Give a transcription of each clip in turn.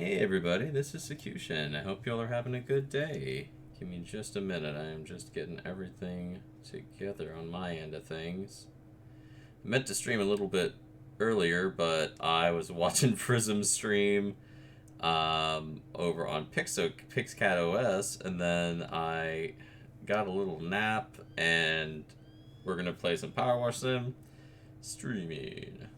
Hey everybody, this is Sakutian. I hope y'all are having a good day. Give me just a minute, I am just getting everything together on my end of things. I meant to stream a little bit earlier, but I was watching Prism's stream over on Pixcat OS, and then I got a little nap, and we're gonna play some Powerwash Sim streaming.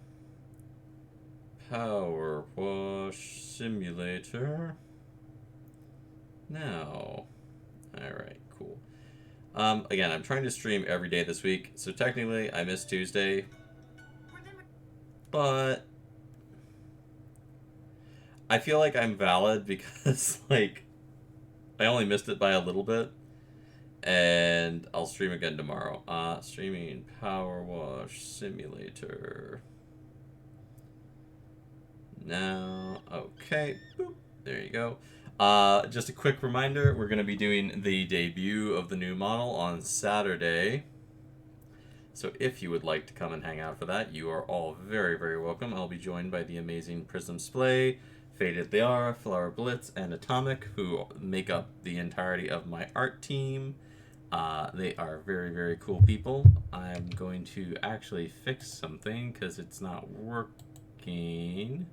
Power Wash Simulator. Now. Alright, cool. Again, I'm trying to stream every day this week, so technically I missed Tuesday, but I feel like I'm valid because, like, I only missed it by a little bit, and I'll stream again tomorrow. Streaming Power Wash Simulator. Now, okay, boop, there you go. Just a quick reminder, we're going to be doing the debut of the new model on Saturday. So if you would like to come and hang out for that, you are all very, very welcome. I'll be joined by the amazing Prism Splay, Faded Liara, Flower Blitz, and Atomic, who make up the entirety of my art team. They are very, very cool people. I'm going to actually fix something because it's not working.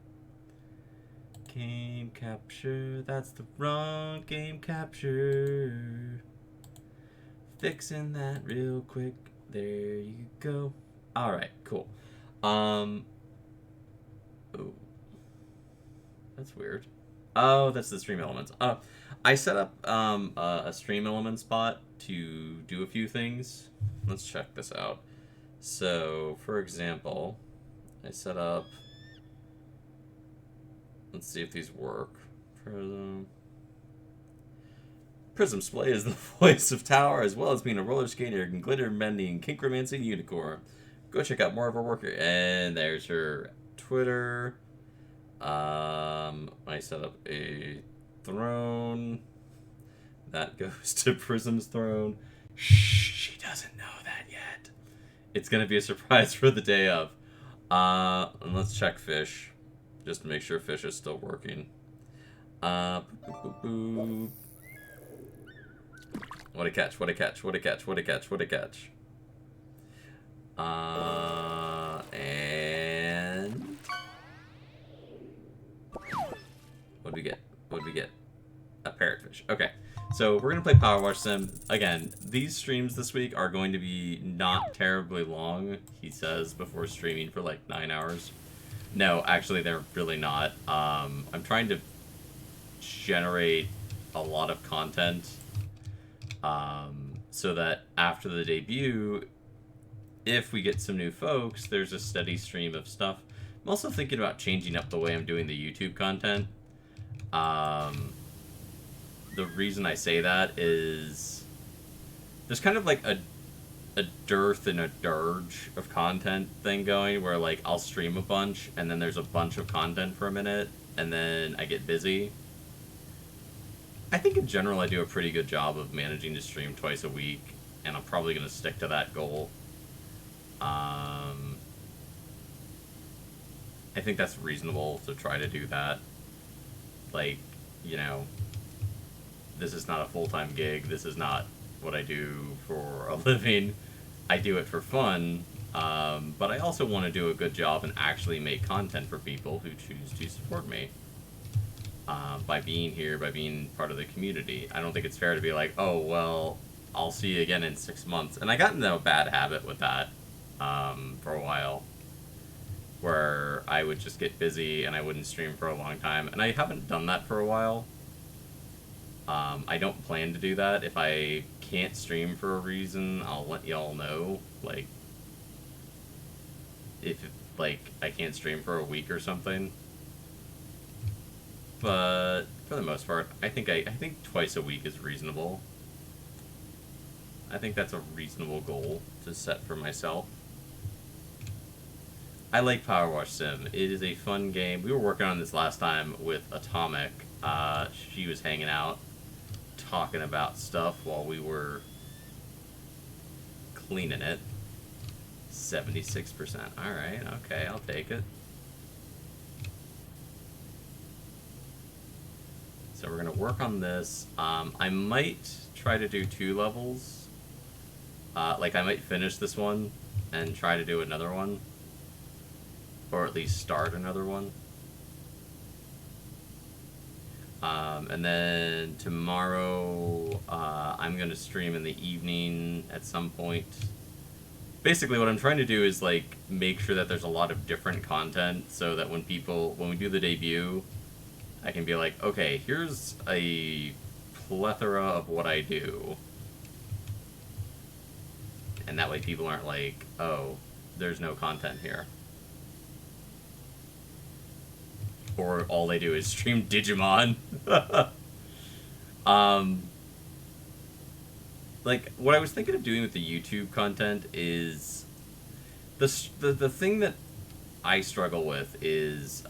Game capture, that's the wrong game capture. Fixing that real quick. There you go. Alright, cool. Oh. That's weird. Oh, that's the stream elements. I set up a stream element spot to do a few things. Let's check this out. So, for example, I set up. Let's see if these work. Prism Splay is the voice of Tower, as well as being a roller skater and glitter mending kinkromancing unicorn. Go check out more of her work. And there's her Twitter. I set up a throne. That goes to Prism's throne. Shh, she doesn't know that yet. It's gonna be a surprise for the day of. And let's check Fish, just to make sure Fish is still working. Boop, boop, boop, boop. What a catch, what a catch, what a catch, what a catch, what a catch. And what do we get? What do we get? A parrotfish. Okay, so we're gonna play Power Wash Sim. Again, these streams this week are going to be not terribly long, he says, before streaming for like 9 hours. No, actually, they're really not. I'm trying to generate a lot of content so that after the debut, if we get some new folks, there's a steady stream of stuff. I'm also thinking about changing up the way I'm doing the YouTube content. The reason I say that is there's kind of like a dearth and a dirge of content thing going where, like, I'll stream a bunch and then there's a bunch of content for a minute and then I get busy. I think in general I do a pretty good job of managing to stream twice a week, and I'm probably going to stick to that goal. I think that's reasonable to try to do that. Like, you know, this is not a full-time gig. This is not what I do for a living. I do it for fun, but I also want to do a good job and actually make content for people who choose to support me. By being here, by being part of the community. I don't think it's fair to be like, oh, well, I'll see you again in 6 months. And I got into a bad habit with that for a while, where I would just get busy and I wouldn't stream for a long time. And I haven't done that for a while. I don't plan to do that. If I can't stream for a reason, I'll let y'all know. Like, if, like, I can't stream for a week or something. But for the most part, I think twice a week is reasonable. I think that's a reasonable goal to set for myself. I like Power Wash Sim. It is a fun game. We were working on this last time with Atomic. She was hanging out, talking about stuff while we were cleaning it. 76%. Alright, okay, I'll take it. So we're gonna work on this. I might try to do 2 levels. Like I might finish this one and try to do another one, or at least start another one. And then tomorrow, I'm gonna stream in the evening at some point. Basically, what I'm trying to do is like make sure that there's a lot of different content, so that when we do the debut, I can be like, okay, here's a plethora of what I do. And that way people aren't like, oh, there's no content here. Or all they do is stream Digimon. Like, what I was thinking of doing with the YouTube content is... The thing that I struggle with is,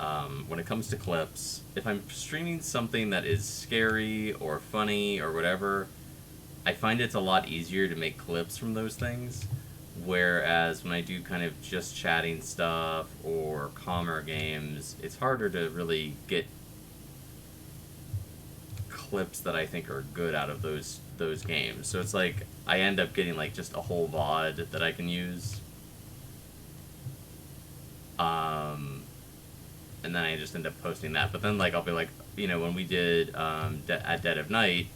when it comes to clips, if I'm streaming something that is scary or funny or whatever, I find it's a lot easier to make clips from those things. Whereas when I do kind of just chatting stuff or calmer games, it's harder to really get clips that I think are good out of those games. So it's like I end up getting like just a whole VOD that I can use. And then I just end up posting that. But then like I'll be like, you know, when we did at Dead of Night,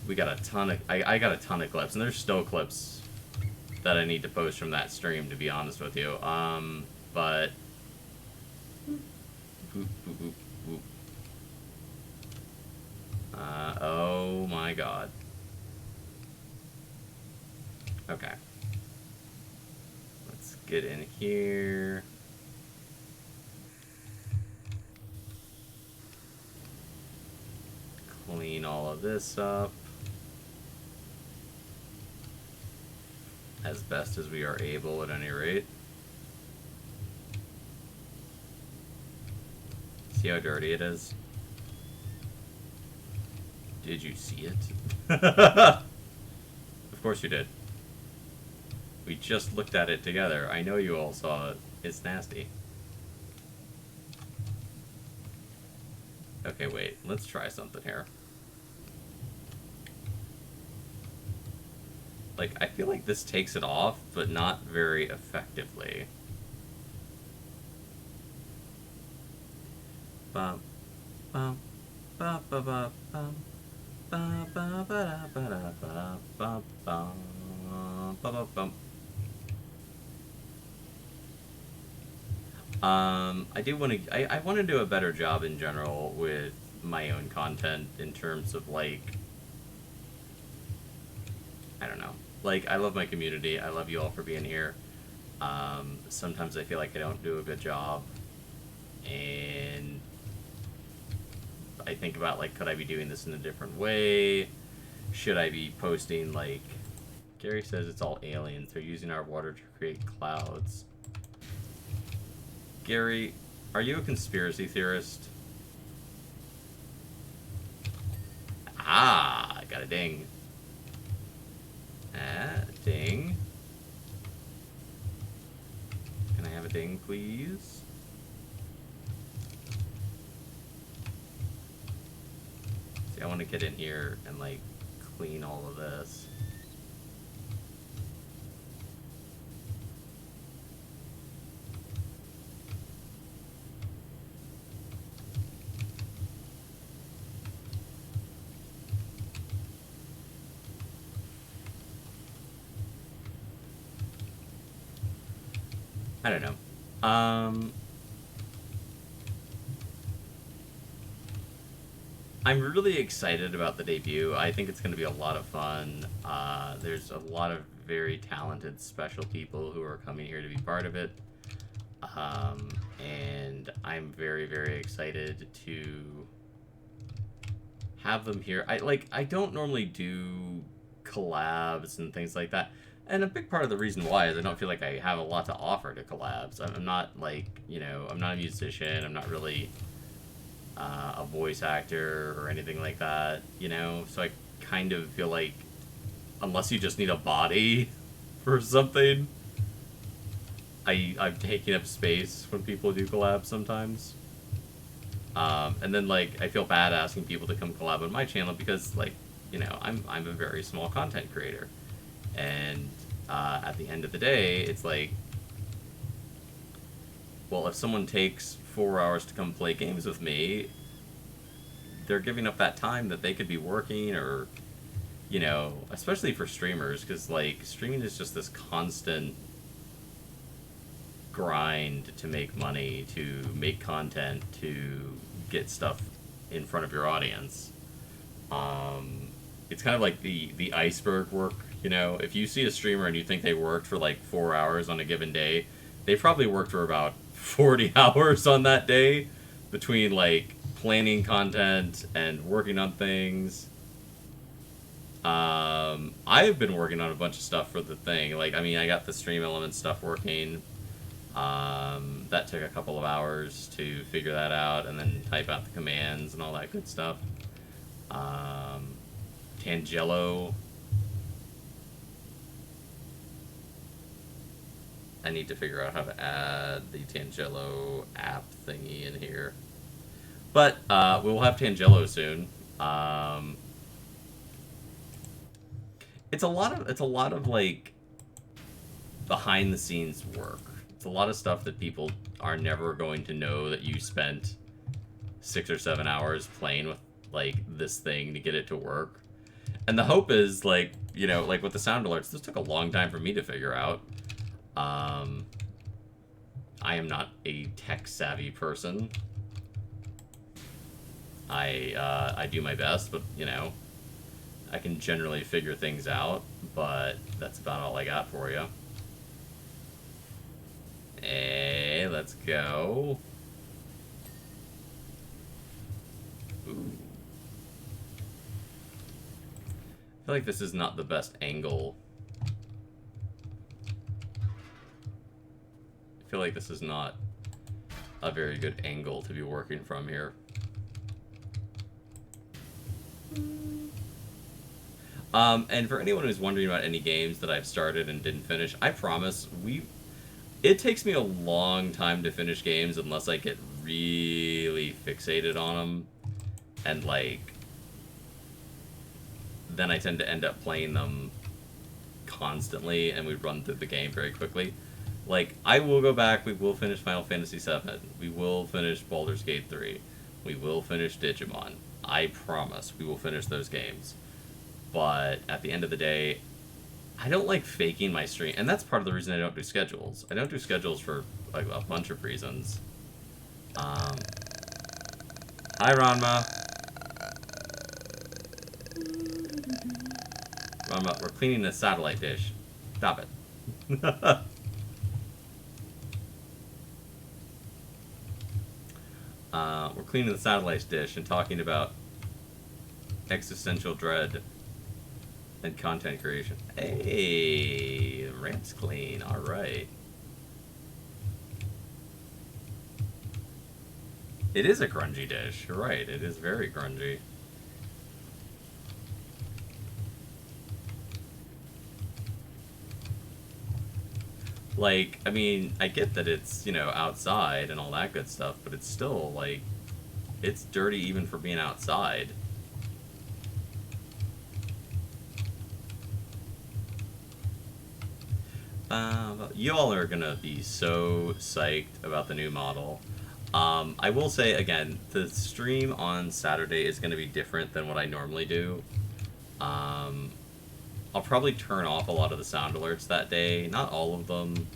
we got a ton of I got a ton of clips, and there's still clips that I need to post from that stream, to be honest with you. But oh my god. Okay. Let's get in here. Clean all of this up as best as we are able, at any rate. See how dirty it is? Did you see it? Of course you did. We just looked at it together. I know you all saw it. It's nasty. Okay, wait. Let's try something here. Like, I feel like this takes it off, but not very effectively. Bum, bum, bum, bum, bum, bum. Ba, ba, ba, ba, da, ba, ba, ba, ba, ba, bum. I do want to. I want to do a better job in general with my own content in terms of like. I don't know. Like, I love my community. I love you all for being here. Sometimes I feel like I don't do a good job, and I think about like, could I be doing this in a different way? Should I be posting like? Gary says it's all aliens. They're using our water to create clouds. Gary, are you a conspiracy theorist? Ah, I got a ding. Ding. Can I have a ding, please? See, I want to get in here and, like, clean all of this. I don't know. I'm really excited about the debut. I think it's going to be a lot of fun. There's a lot of very talented, special people who are coming here to be part of it. And I'm very, very excited to have them here. I don't normally do collabs and things like that. And a big part of the reason why is I don't feel like I have a lot to offer to collabs. I'm not like, you know, I'm not a musician. I'm not really a voice actor or anything like that, you know? So I kind of feel like unless you just need a body for something, I'm taking up space when people do collabs sometimes. And then like I feel bad asking people to come collab on my channel because like I'm a very small content creator, and at the end of the day, it's like, well, if someone takes 4 hours to come play games with me, they're giving up that time that they could be working or, especially for streamers, because like streaming is just this constant grind to make money, to make content, to get stuff in front of your audience. It's kind of like the iceberg work. If you see a streamer and you think they worked for like 4 hours on a given day, they probably worked for about 40 hours on that day between like planning content and working on things. I've been working on a bunch of stuff for the thing. Like, I mean, I got the Stream Elements stuff working. That took a couple of hours to figure that out and then type out the commands and all that good stuff. Tangelo. I need to figure out how to add the Tangelo app thingy in here. But we will have Tangelo soon. It's a lot of like behind the scenes work. It's a lot of stuff that people are never going to know that you spent 6 or 7 hours playing with like this thing to get it to work. And the hope is like, like with the sound alerts, this took a long time for me to figure out. I am not a tech savvy person. I do my best, but I can generally figure things out, but that's about all I got for you. Hey, let's go. Ooh. I feel like this is not the best angle. I feel like this is not a very good angle to be working from here. And for anyone who's wondering about any games that I've started and didn't finish, I promise it takes me a long time to finish games unless I get really fixated on them, and like then I tend to end up playing them constantly, and we run through the game very quickly. Like, I will go back, we will finish Final Fantasy VII, we will finish Baldur's Gate 3, we will finish Digimon. I promise we will finish those games. But at the end of the day, I don't like faking my stream, and that's part of the reason I don't do schedules. I don't do schedules for like a bunch of reasons. Hi, Ranma. Ranma, we're cleaning the satellite dish. Stop it. We're cleaning the satellite dish and talking about existential dread and content creation. Hey, the ramp's clean. All right. It is a grungy dish. You're right. It is very grungy. Like, I mean, I get that it's, outside and all that good stuff, but it's still, like, it's dirty even for being outside. You all are gonna be so psyched about the new model. I will say, again, the stream on Saturday is gonna be different than what I normally do. I'll probably turn off a lot of the sound alerts that day. Not all of them.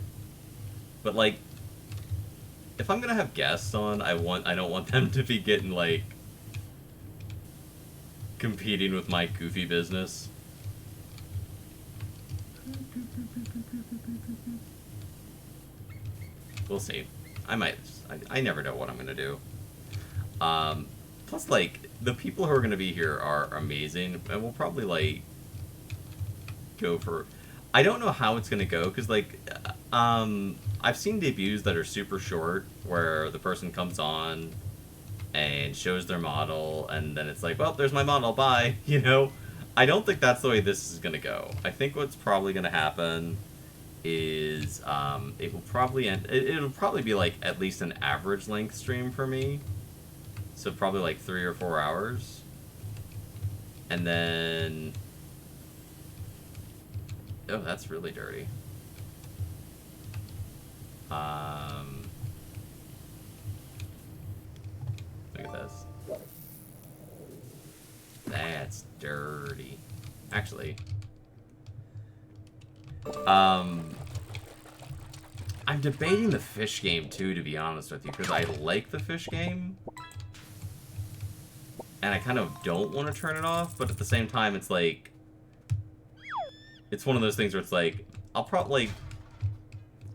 But, like, if I'm gonna have guests on, I don't want them to be getting, like, competing with my goofy business. We'll see. I never know what I'm gonna do. Plus, like, the people who are gonna be here are amazing, and we'll probably, like, go for... I don't know how it's gonna go, because, like, I've seen debuts that are super short, where the person comes on and shows their model, and then it's like, well, there's my model, bye, I don't think that's the way this is gonna go. I think what's probably gonna happen is it'll probably be like at least an average length stream for me. So probably like 3 or 4 hours. And then... Oh, that's really dirty. Look at this. That's dirty. Actually, I'm debating the fish game too, to be honest with you, because I like the fish game, and I kind of don't want to turn it off, but at the same time, it's like, it's one of those things where it's like, I'll probably,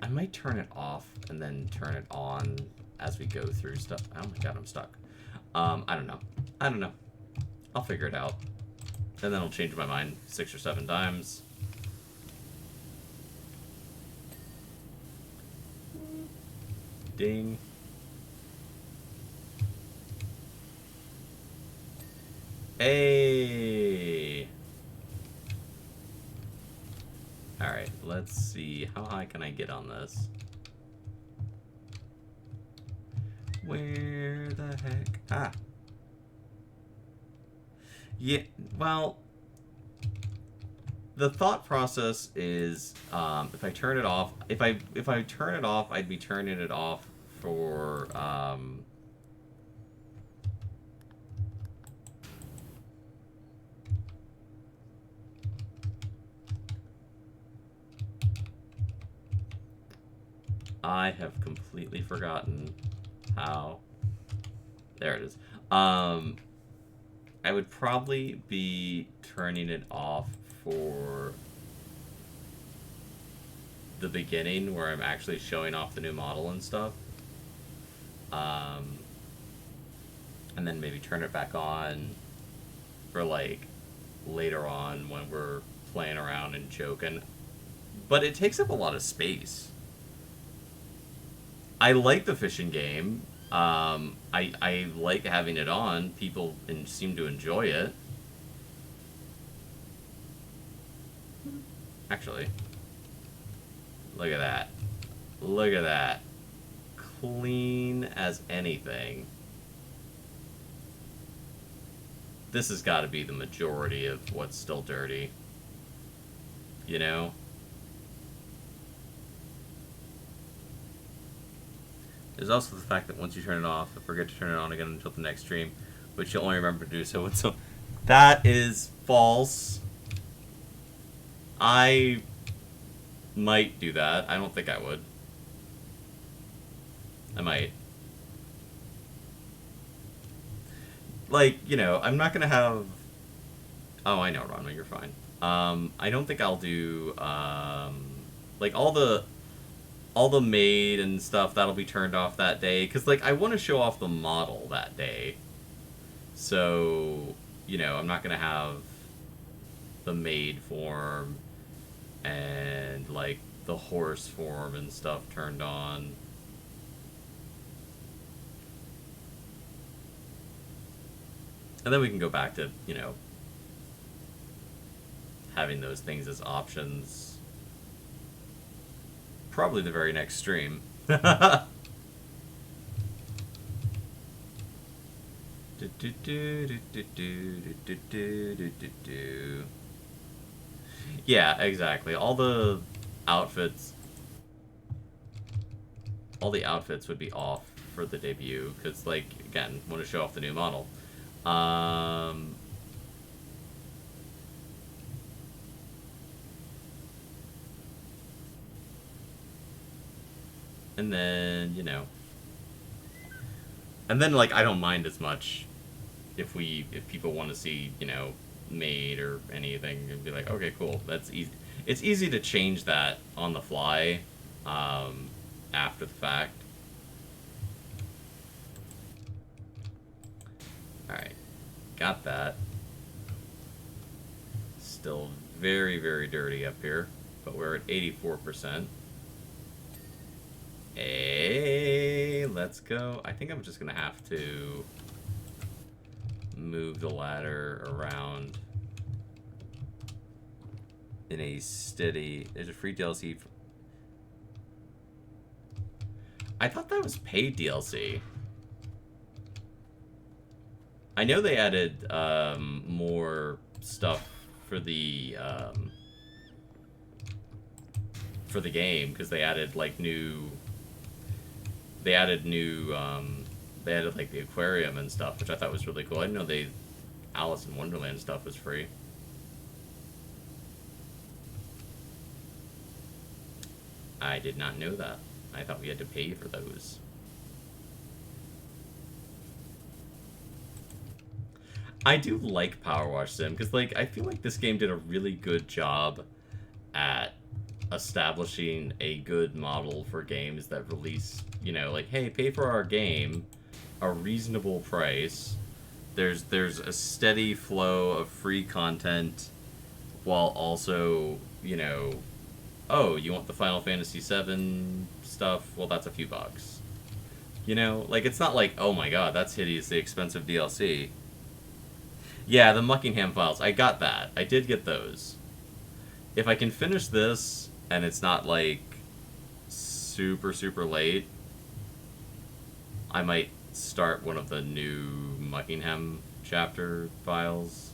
I might turn it off and then turn it on as we go through stuff. Oh my god, I'm stuck. I don't know. I don't know. I'll figure it out. And then I'll change my mind 6 or 7 times. Ding. Hey! Alright, let's see. How high can I get on this? Where the heck? Ah. Yeah, well, the thought process is, if I turn it off, if I turn it off, I'd be turning it off for, I have completely forgotten how, there it is. I would probably be turning it off for the beginning where I'm actually showing off the new model and stuff. And then maybe turn it back on for like later on when we're playing around and joking. But it takes up a lot of space. I like the fishing game. I like having it on. People seem to enjoy it. Actually, look at that. Look at that. Clean as anything. This has got to be the majority of what's still dirty. You know? There's also the fact that once you turn it off, I forget to turn it on again until the next stream, which you'll only remember to do so. So that is false. I might do that. I don't think I would. I might. Like, you know, I'm not gonna have... Oh, I know, Ronma, you're fine. I don't think I'll do, like, all the maid and stuff, that'll be turned off that day. Because, like, I want to show off the model that day. So, you know, I'm not going to have the maid form and, like, the horse form and stuff turned on. And then we can go back to, you know, having those things as options. Probably the very next stream. Yeah, exactly. All the outfits would be off for the debut because, like, again, want to show off the new model. And then, you know, and then, like, I don't mind as much if people want to see, you know, maid or anything, and be like, okay, cool, that's easy. It's easy to change that on the fly, after the fact. Alright, got that. Still very, very dirty up here, but we're at 84%. Hey, let's go. I think I'm just gonna have to move the ladder around in a steady... There's a free DLC. I thought that was paid DLC. I know they added more stuff for the game because they added like new. They added new. They added like the aquarium and stuff, which I thought was really cool. I didn't know they Alice in Wonderland stuff was free. I did not know that. I thought we had to pay for those. I do like Powerwash Sim because, like, I feel like this game did a really good job at establishing a good model for games that release, you know, like, hey, pay for our game, a reasonable price. There's a steady flow of free content while also, you know, oh, you want the Final Fantasy VII stuff? Well, that's a few bucks. You know, like it's not like, oh my god, that's hideously expensive DLC. Yeah, the Muckingham files. I got that. I did get those. If I can finish this and it's not like super super late, I might start one of the new Muckingham chapter files.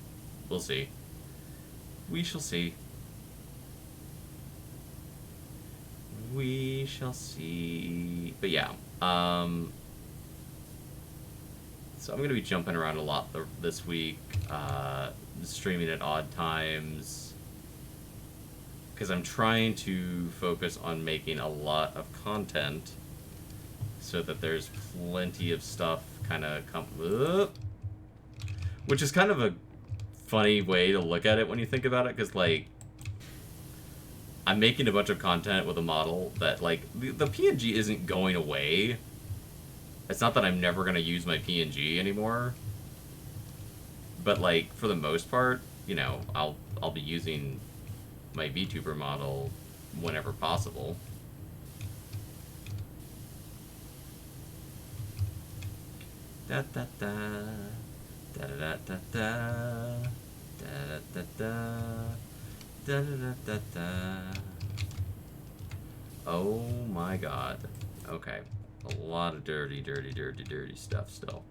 We'll see. We shall see. We shall see. But yeah, so I'm going to be jumping around a lot this week, streaming at odd times, because I'm trying to focus on making a lot of content so that there's plenty of stuff kind of which is kind of a funny way to look at it when you think about it, because, like, I'm making a bunch of content with a model that, like, the PNG isn't going away. It's not that I'm never going to use my PNG anymore. But, like, for the most part, you know, I'll be using my VTuber model whenever possible. Da da da da da da da da da da. Da, da, da, da, da. Oh my god. Okay. A lot of dirty stuff still.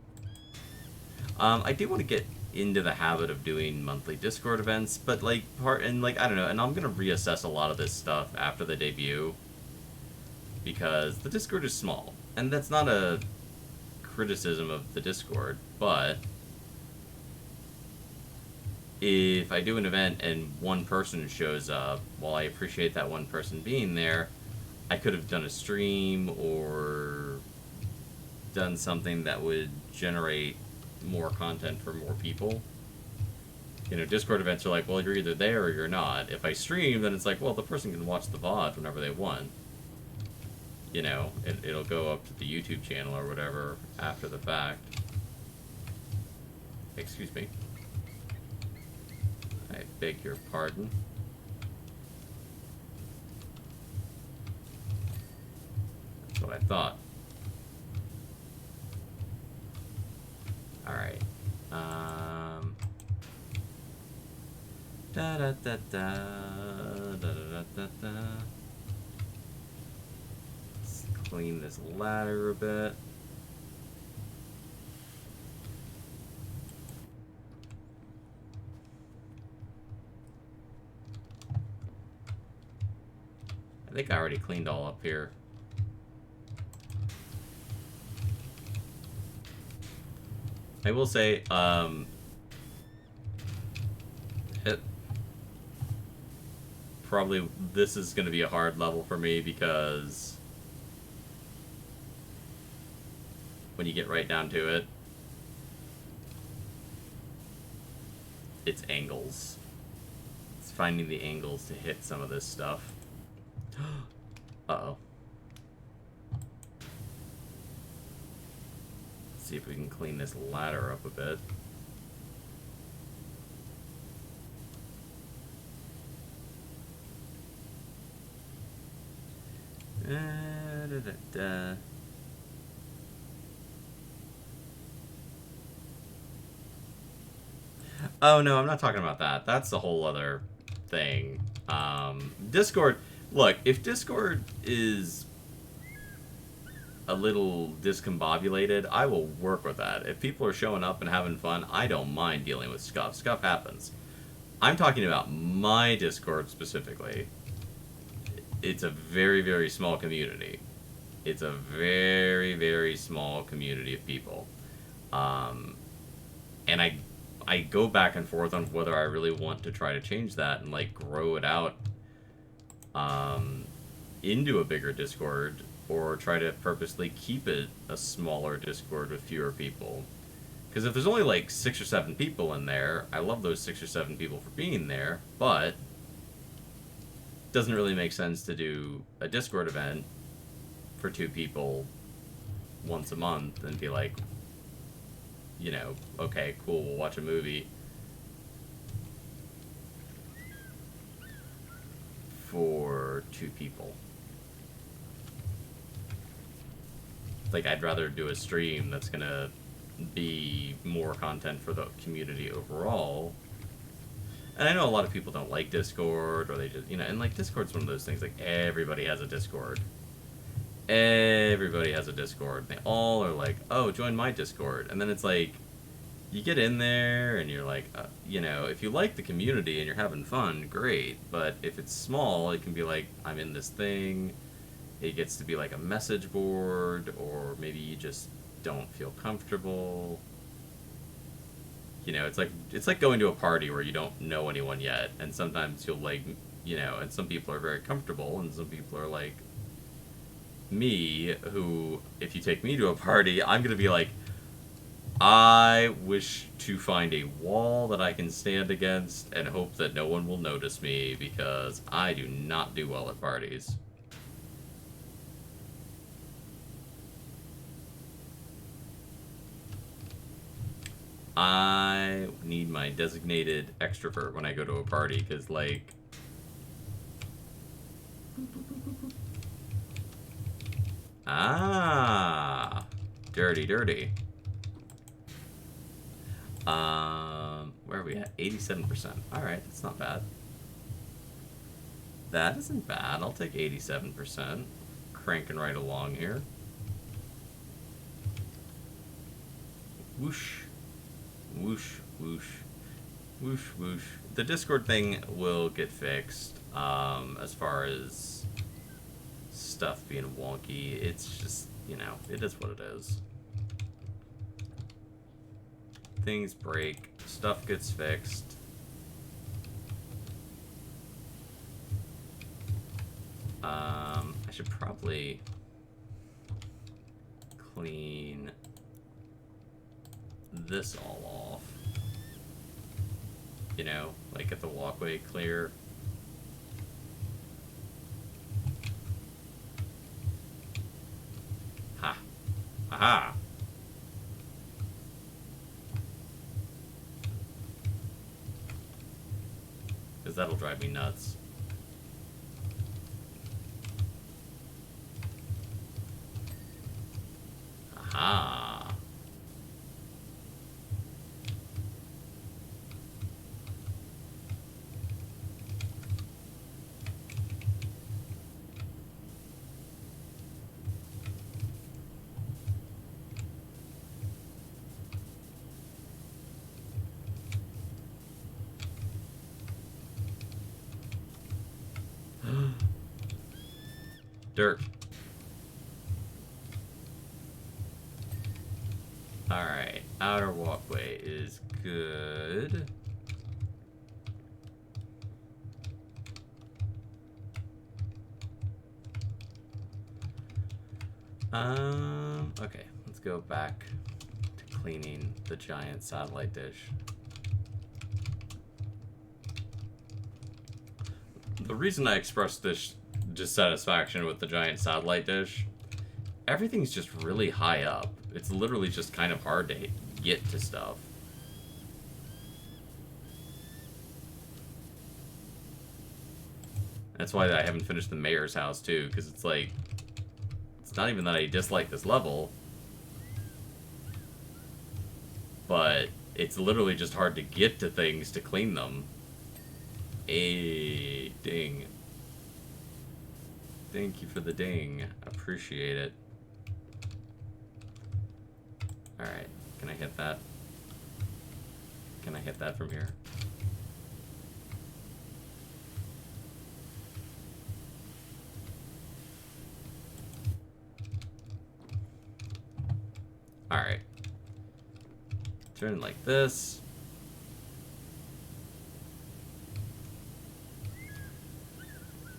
I do want to get into the habit of doing monthly Discord events, but like I don't know, and I'm gonna reassess a lot of this stuff after the debut. Because the Discord is small. And that's not a criticism of the Discord, but if I do an event and one person shows up, while I appreciate that one person being there, I could have done a stream or done something that would generate more content for more people. You know, Discord events are like, well, you're either there or you're not. If I stream, then it's like, well, the person can watch the VOD whenever they want. You know, it'll go up to the YouTube channel or whatever after the fact. Excuse me. I beg your pardon. That's what I thought. Alright. Da da da da da da da da. Let's clean this ladder a bit. I think I already cleaned all up here. I will say, probably this is going to be a hard level for me because when you get right down to it, it's angles. It's finding the angles to hit some of this stuff. Uh-oh. Let's see if we can clean this ladder up a bit. Da, da, da. Oh no, I'm not talking about that. That's a whole other thing. Discord. Look, if Discord is a little discombobulated, I will work with that. If people are showing up and having fun, I don't mind dealing with scuff. Scuff happens. I'm talking about my Discord specifically. It's a very, very small community. It's a very, very small community of people. And I go back and forth on whether I really want to try to change that and like grow it out into a bigger Discord, or try to purposely keep it a smaller Discord with fewer people. Because if there's only like 6 or 7 people in there, I love those 6 or 7 people for being there, but it doesn't really make sense to do a Discord event for 2 people once a month and be like, you know, okay, cool, we'll watch a movie for 2 people. Like, I'd rather do a stream that's gonna be more content for the community overall. And I know a lot of people don't like Discord, or they just, you know, and like Discord's one of those things, like everybody has a Discord. Everybody has a Discord. They all are like, oh, join my Discord. And then it's like, you get in there and you're like, you know, if you like the community and you're having fun, great. But if it's small, it can be like, I'm in this thing. It gets to be like a message board, or maybe you just don't feel comfortable. You know, it's like going to a party where you don't know anyone yet, and sometimes you'll like, you know, and some people are very comfortable, and some people are like me, who, if you take me to a party, I'm gonna be like, I wish to find a wall that I can stand against and hope that no one will notice me, because I do not do well at parties. I need my designated extrovert when I go to a party, because, like... Ah! Dirty, dirty. Where are we at? 87%. Alright, that's not bad. That isn't bad. I'll take 87%. Cranking right along here. Whoosh. Whoosh, whoosh, whoosh, whoosh. The Discord thing will get fixed. As far as stuff being wonky, it's just, you know, it is what it is. Things break, stuff gets fixed. I should probably clean this all off. You know, like get the walkway clear. Ha. Aha. Because that'll drive me nuts. Aha. Dirt. Alright, outer walkway is good. Okay, let's go back to cleaning the giant satellite dish. The reason I expressed this dissatisfaction with the giant satellite dish, everything's just really high up. It's literally just kind of hard to get to stuff. That's why I haven't finished the mayor's house too, because it's like, it's not even that I dislike this level, but it's literally just hard to get to things to clean them. Hey, ding. Thank you for the ding. Appreciate it. Alright, can I hit that? Can I hit that from here? Alright. Turn it like this.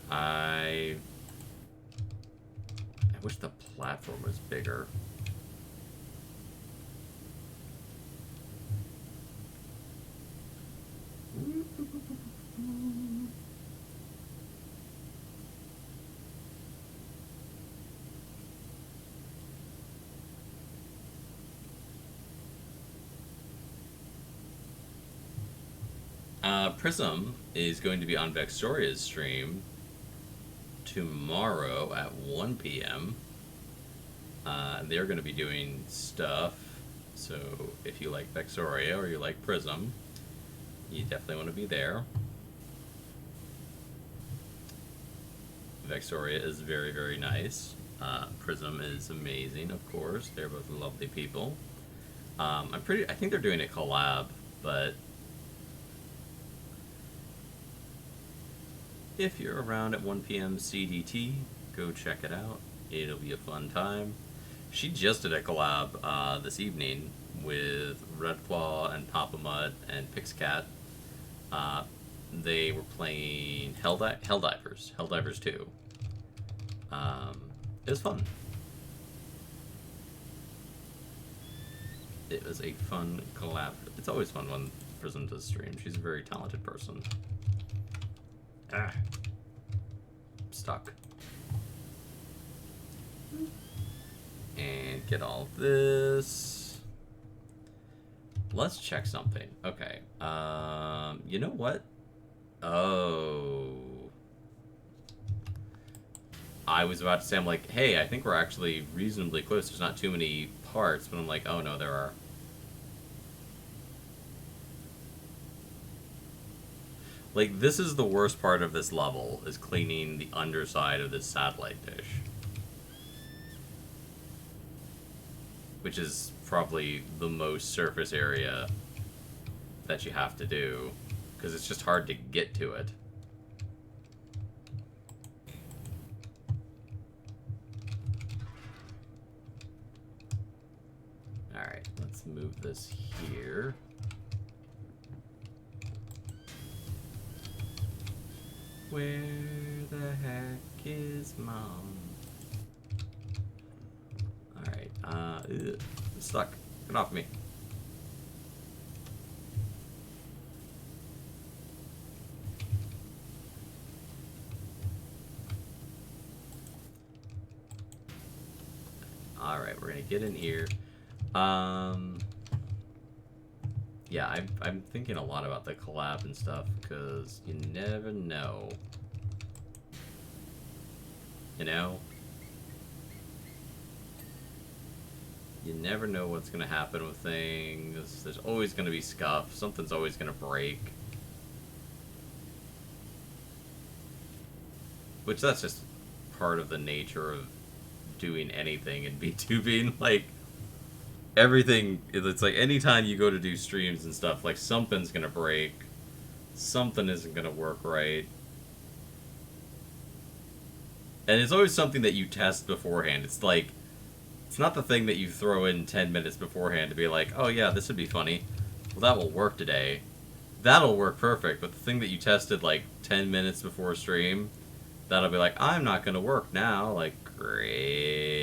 I wish the platform was bigger. Prism is going to be on Vexoria's stream tomorrow at 1 p.m. They're going to be doing stuff, so if you like Vexoria or you like Prism, you definitely want to be there. Vexoria is very, very nice. Prism is amazing, of course. They're both lovely people. I think they're doing a collab, but if you're around at 1 p.m. CDT, go check it out. It'll be a fun time. She just did a collab this evening with Redclaw and Papa Mutt and Pixcat. They were playing Helldivers 2. It was fun. It was a fun collab. It's always fun when Prism does stream. She's a very talented person. Ah. Stuck. And get all this. Let's check something. Okay. You know what? Oh. I was about to say, I'm like, hey, I think we're actually reasonably close. There's not too many parts, but I'm like, oh no, there are. Like, this is the worst part of this level, is cleaning the underside of this satellite dish. Which is probably the most surface area that you have to do, because it's just hard to get to it. Alright, let's move this here. Where the heck is Mom? Alright, I'm stuck. Get off me. Alright, we're gonna get in here. Yeah, I'm thinking a lot about the collab and stuff, because you never know. You know? You never know what's going to happen with things. There's always going to be scuff. Something's always going to break. Which, that's just part of the nature of doing anything in B2B. Like, everything, it's like anytime you go to do streams and stuff, like, something's going to break. Something isn't going to work right. And it's always something that you test beforehand. It's like, it's not the thing that you throw in 10 minutes beforehand to be like, oh yeah, this would be funny. Well, that will work today. That'll work perfect. But the thing that you tested like 10 minutes before stream, that'll be like, I'm not going to work now. Like, great.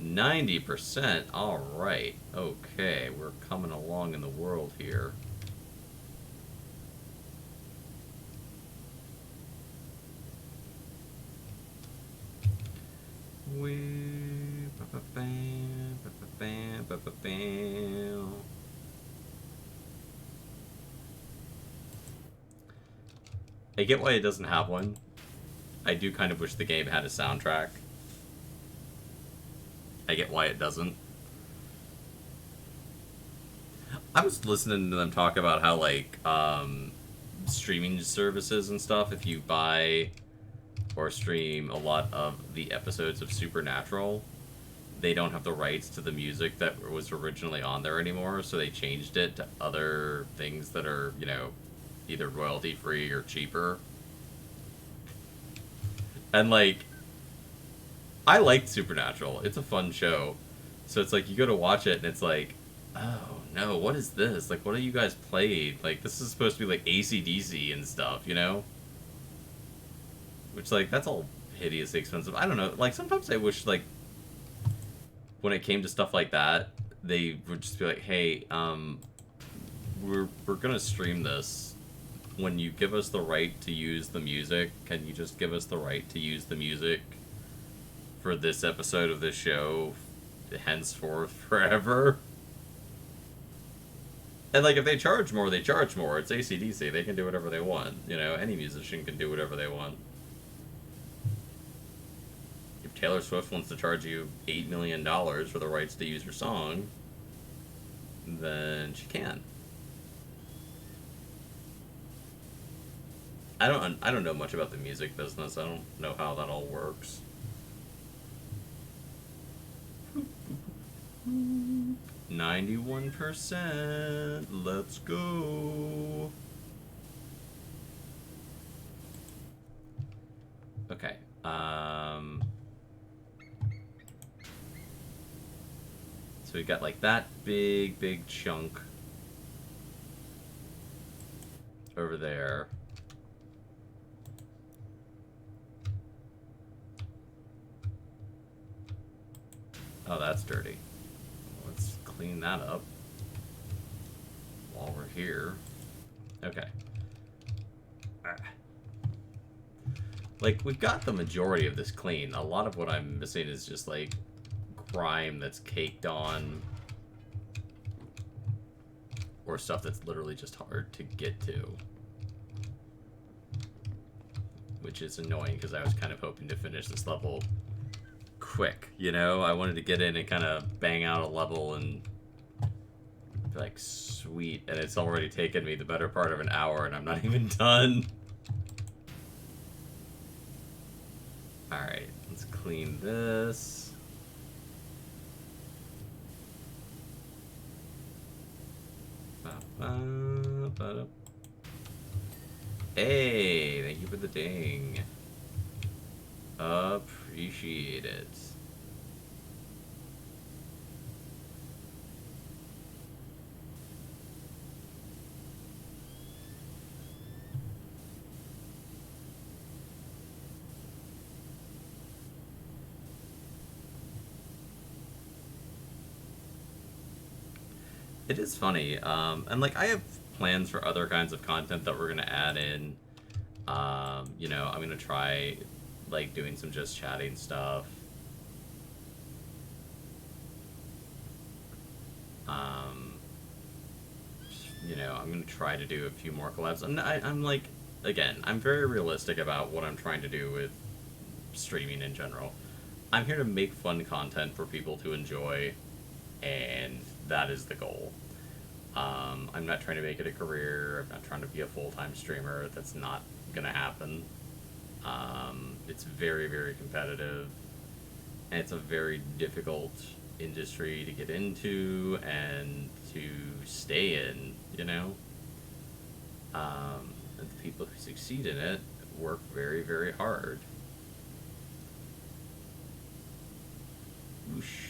90%. Alright. Okay, we're coming along in the world here. I get why it doesn't have one. I do kind of wish the game had a soundtrack. I get why it doesn't. I was listening to them talk about how, like, streaming services and stuff, if you buy or stream a lot of the episodes of Supernatural, they don't have the rights to the music that was originally on there anymore, so they changed it to other things that are, either royalty free or cheaper. And like, I liked Supernatural. It's a fun show. So it's like you go to watch it and it's like, oh no, what is this? Like, what have you guys played? Like, this is supposed to be like AC/DC and stuff, Which, like, that's all hideously expensive. I don't know. Like, sometimes I wish, like, when it came to stuff like that, they would just be like, hey, we're gonna stream this. When you give us the right to use the music, can you just give us the right to use the music for this episode of this show henceforth forever? And, like, if they charge more, they charge more. It's AC/DC. They can do whatever they want. Any musician can do whatever they want. If Taylor Swift wants to charge you $8 million for the rights to use your song, then she can. I don't know much about the music business. I don't know how that all works. 91%. Let's go. Okay. So we got like that big chunk over there. Oh, that's dirty. Let's clean that up while we're here. Okay. Like, we've got the majority of this clean. A lot of what I'm missing is just, like, grime that's caked on. Or stuff that's literally just hard to get to. Which is annoying, because I was kind of hoping to finish this level quick, I wanted to get in and kind of bang out a level and be like, sweet, and it's already taken me the better part of an hour and I'm not even done. Alright, let's clean this. Hey, thank you for the ding. Appreciate it. It is funny, and like I have plans for other kinds of content that we're gonna add in. I'm gonna try like doing some just chatting stuff. I'm gonna try to do a few more collabs. I'm like, again, I'm very realistic about what I'm trying to do with streaming in general. I'm here to make fun content for people to enjoy, and that is the goal. I'm not trying to make it a career. I'm not trying to be a full-time streamer. That's not gonna happen. It's very, very competitive, and it's a very difficult industry to get into and to stay in, and the people who succeed in it work very, very hard. Whoosh.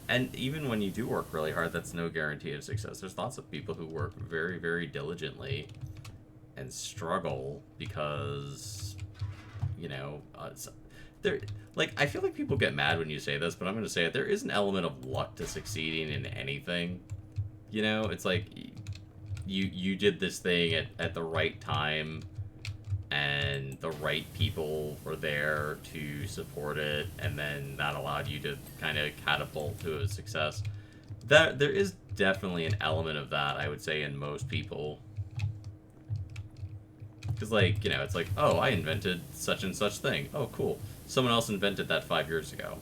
And even when you do work really hard, that's no guarantee of success. There's lots of people who work very, very diligently and struggle because, there. Like, I feel like people get mad when you say this, but I'm going to say it. There is an element of luck to succeeding in anything. It's like you did this thing at the right time, and the right people were there to support it, and then that allowed you to kind of catapult to a success. That there is definitely an element of that, I would say, in most people. Because, like, it's like, oh, I invented such and such thing. Oh, cool. Someone else invented that 5 years ago.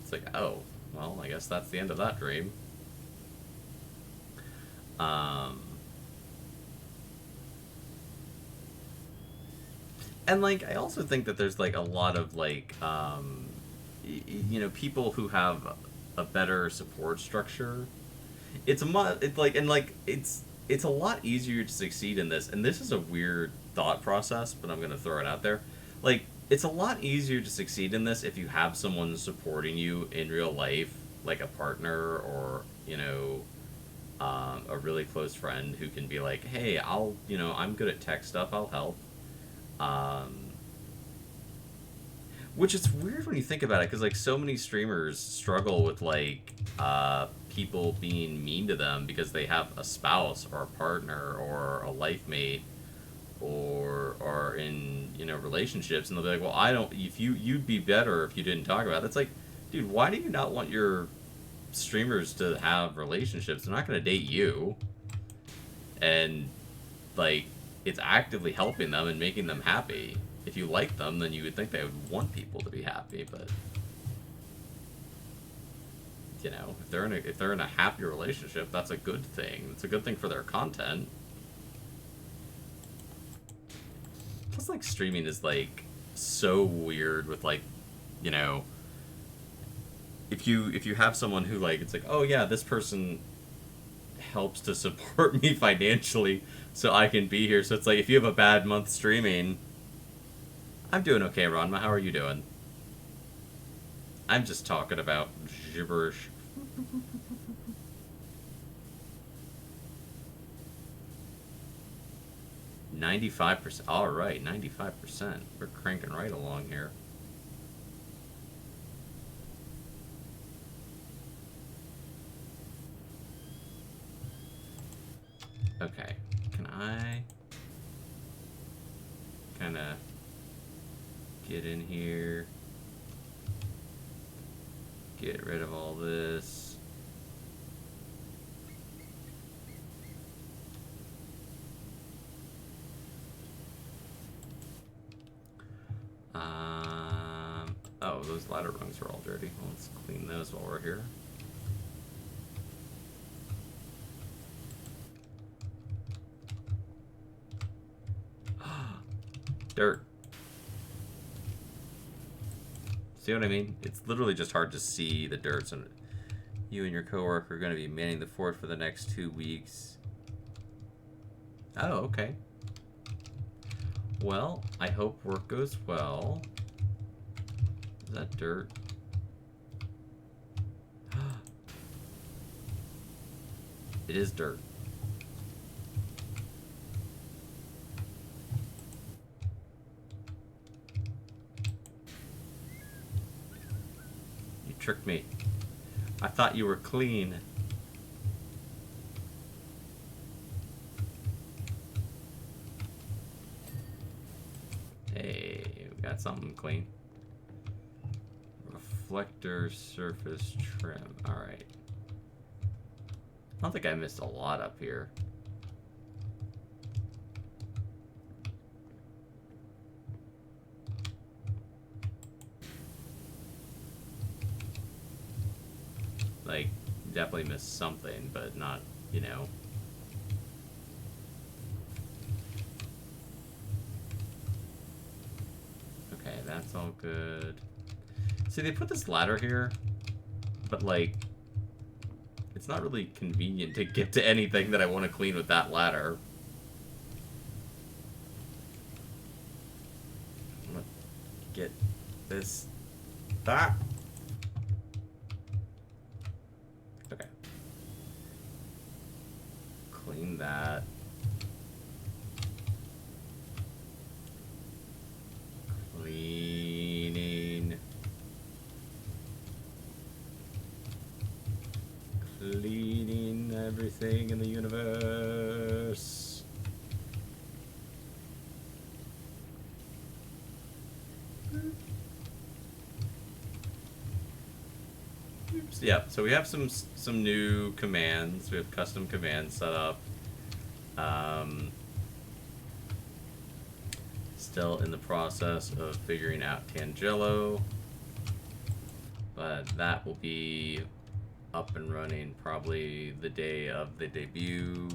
It's like, oh, well, I guess that's the end of that dream. And like I also think that there's like a lot of like you know, people who have a better support structure. It's like, and like it's a lot easier to succeed in this, and this is a weird thought process, but I'm gonna throw it out there. Like, it's a lot easier to succeed in this if you have someone supporting you in real life, like a partner, or you know, a really close friend who can be like, hey, I'll, you know, I'm good at tech stuff, I'll help. um, which is weird when you think about it, because like so many streamers struggle with like people being mean to them because they have a spouse or a partner or a life mate or are in, you know, relationships, and they'll be like, well, I don't. If you'd be better if you didn't talk about it. It's like, dude, why do you not want your streamers to have relationships? They're not going to date you, and like it's actively helping them and making them happy. If you like them, then you would think they would want people to be happy, but you know, if they're in a happy relationship, that's a good thing. It's a good thing for their content. Plus, like streaming is like so weird with like, you know, if you have someone who like it's like, oh yeah, this person helps to support me financially so I can be here. So it's like if you have a bad month streaming, I'm doing okay, Ronma. How are you doing? I'm just talking about gibberish. 95%. All right, 95%. We're cranking right along here. Okay. Can I kind of get in here? Get rid of all this. Oh, those ladder rungs are all dirty. Well, let's clean those while we're here. Dirt. See what I mean? It's literally just hard to see the dirt. So you and your coworker are going to be manning the fort for the next 2 weeks. Oh, okay. Well, I hope work goes well. Is that dirt? It is dirt. You tricked me. I thought you were clean. Hey, we got something clean. Reflector surface trim. Alright. I don't think I missed a lot up here. Like, definitely missed something, but not, you know. Okay, that's all good. See, they put this ladder here, but like, it's not really convenient to get to anything that I want to clean with that ladder. I'm gonna get this. That. Okay. Clean that. Cleaning. Cleaning everything in the universe. Oops. Yeah, so we have some new commands. We have custom commands set up. Still in the process of figuring out Tangelo, but that will be up and running probably the day of the debut.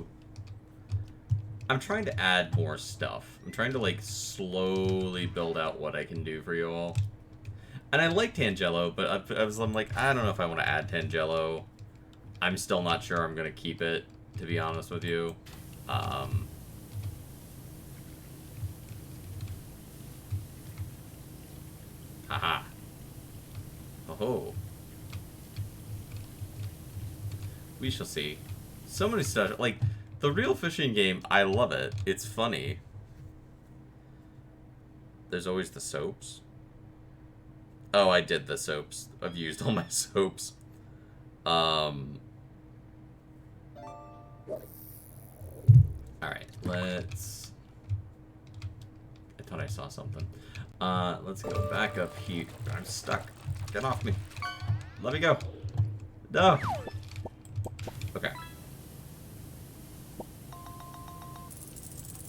I'm trying to add more stuff. I'm trying to, like, slowly build out what I can do for you all. And I like Tangelo, but I'm like, I don't know if I want to add Tangelo. I'm still not sure I'm going to keep it, to be honest with you. Haha. Oh. We shall see. So many stuff. Like, the real fishing game, I love it. It's funny. There's always the soaps. Oh, I did the soaps. I've used all my soaps. Alright, let's... I thought I saw something. Let's go back up here. I'm stuck. Get off me. Let me go. No! Okay.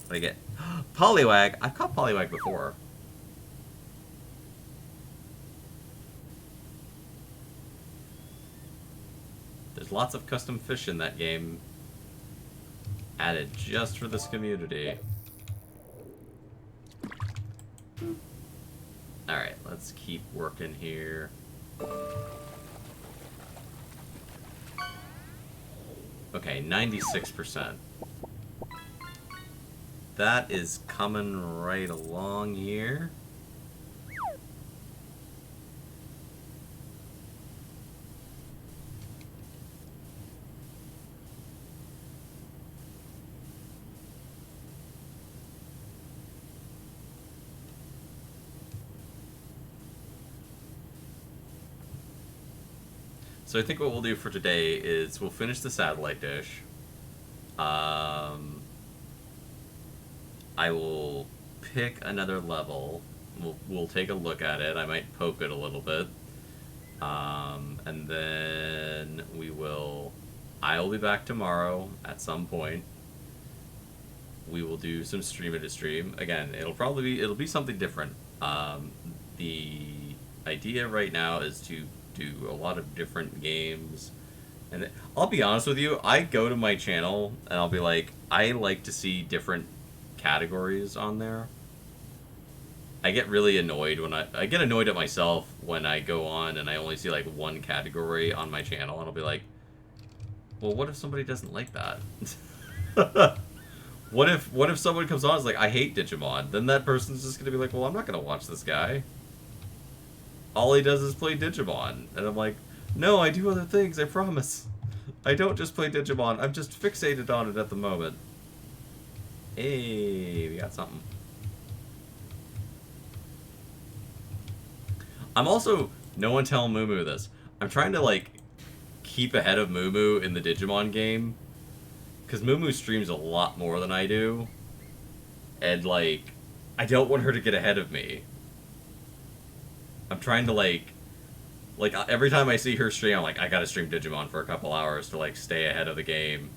What do I get? Poliwag! I've caught Poliwag before. There's lots of custom fish in that game. Added just for this community. Alright, let's keep working here. Okay, 96%. That is coming right along here. So I think what we'll do for today is we'll finish the satellite dish. I will pick another level. We'll take a look at it. I might poke it a little bit. And then I'll be back tomorrow at some point. We will do some stream to stream. Again, it'll be something different. The idea right now is to do a lot of different games. And I'll be honest with you, I go to my channel and I'll be like, I like to see different categories on there. I get really annoyed when I get annoyed at myself when I go on and I only see like one category on my channel, and I'll be like, well, what if somebody doesn't like that? What if someone comes on and is like, I hate Digimon? Then that person's just gonna be like, well, I'm not gonna watch this guy. All he does is play Digimon. And I'm like, no, I do other things, I promise. I don't just play Digimon, I'm just fixated on it at the moment. Hey, we got something. I'm also, no one tell Moo this, I'm trying to, like, keep ahead of Moo in the Digimon game. Because Moo streams a lot more than I do. And, like, I don't want her to get ahead of me. I'm trying to, like, every time I see her stream, I'm like, I gotta stream Digimon for a couple hours to, like, stay ahead of the game.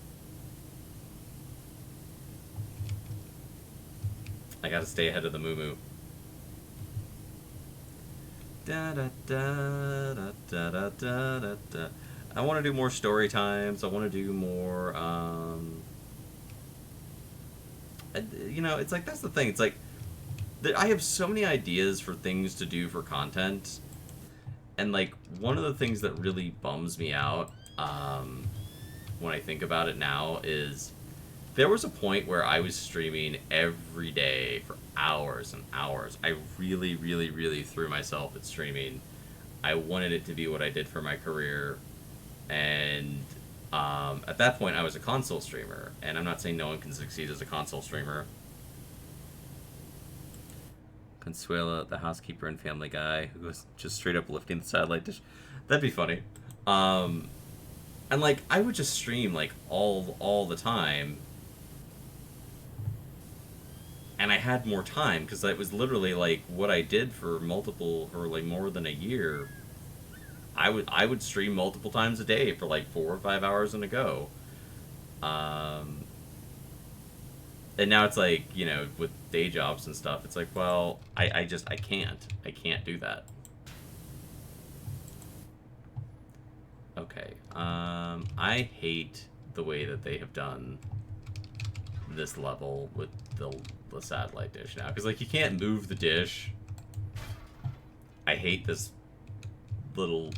I gotta stay ahead of the Moo. Da da da da da da da da da. I want to do more story times. I want to do more, you know, it's like, that's the thing. It's like, I have so many ideas for things to do for content. And, like, one of the things that really bums me out, when I think about it now is, there was a point where I was streaming every day for hours and hours. I really, really, really threw myself at streaming. I wanted it to be what I did for my career. And at that point, I was a console streamer. And I'm not saying no one can succeed as a console streamer. Consuela, the housekeeper and Family Guy, who was just straight up lifting the satellite dish. That'd be funny. And, like, I would just stream, like, all the time. And I had more time, because that was literally, like, what I did for like, more than a year. I would stream multiple times a day for, like, 4 or 5 hours in a go. And now it's like, you know, with day jobs and stuff, it's like, well, I can't do that. Okay, I hate the way that they have done this level with the satellite dish now. Because, like, you can't move the dish. I hate this little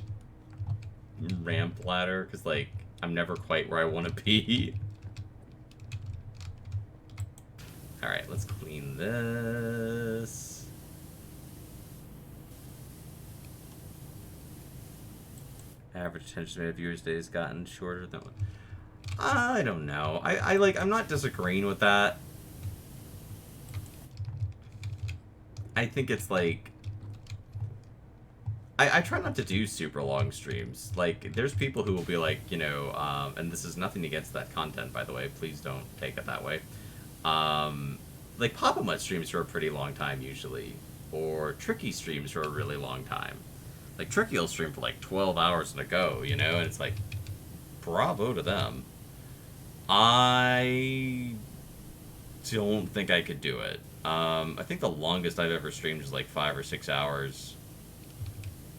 ramp ladder, because, like, I'm never quite where I want to be. Alright, let's clean this. Average attention span of viewers' days gotten shorter than... I don't know. I'm not disagreeing with that. I think it's like... I try not to do super long streams. Like, there's people who will be like, you know, and this is nothing against that content, by the way. Please don't take it that way. Like, Pop-A-Mutt streams for a pretty long time, usually. Or Tricky streams for a really long time. Like, Tricky will stream for, like, 12 hours in a go, you know? And it's like, bravo to them. I don't think I could do it. I think the longest I've ever streamed is, like, 5 or 6 hours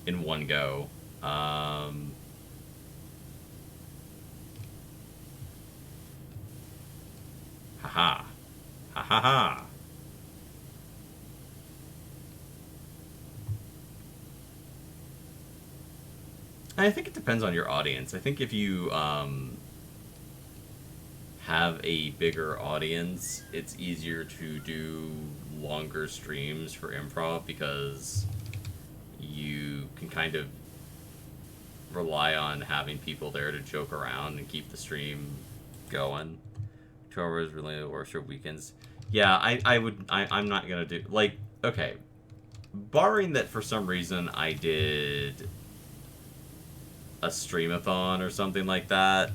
in one go. Haha. Ha ha ha. I think it depends on your audience. I think if you have a bigger audience, it's easier to do longer streams for improv because you can kind of rely on having people there to joke around and keep the stream going. 2 hours really works for weekends. Yeah, I'm not gonna do, like, okay, barring that for some reason I did a streamathon or something like that,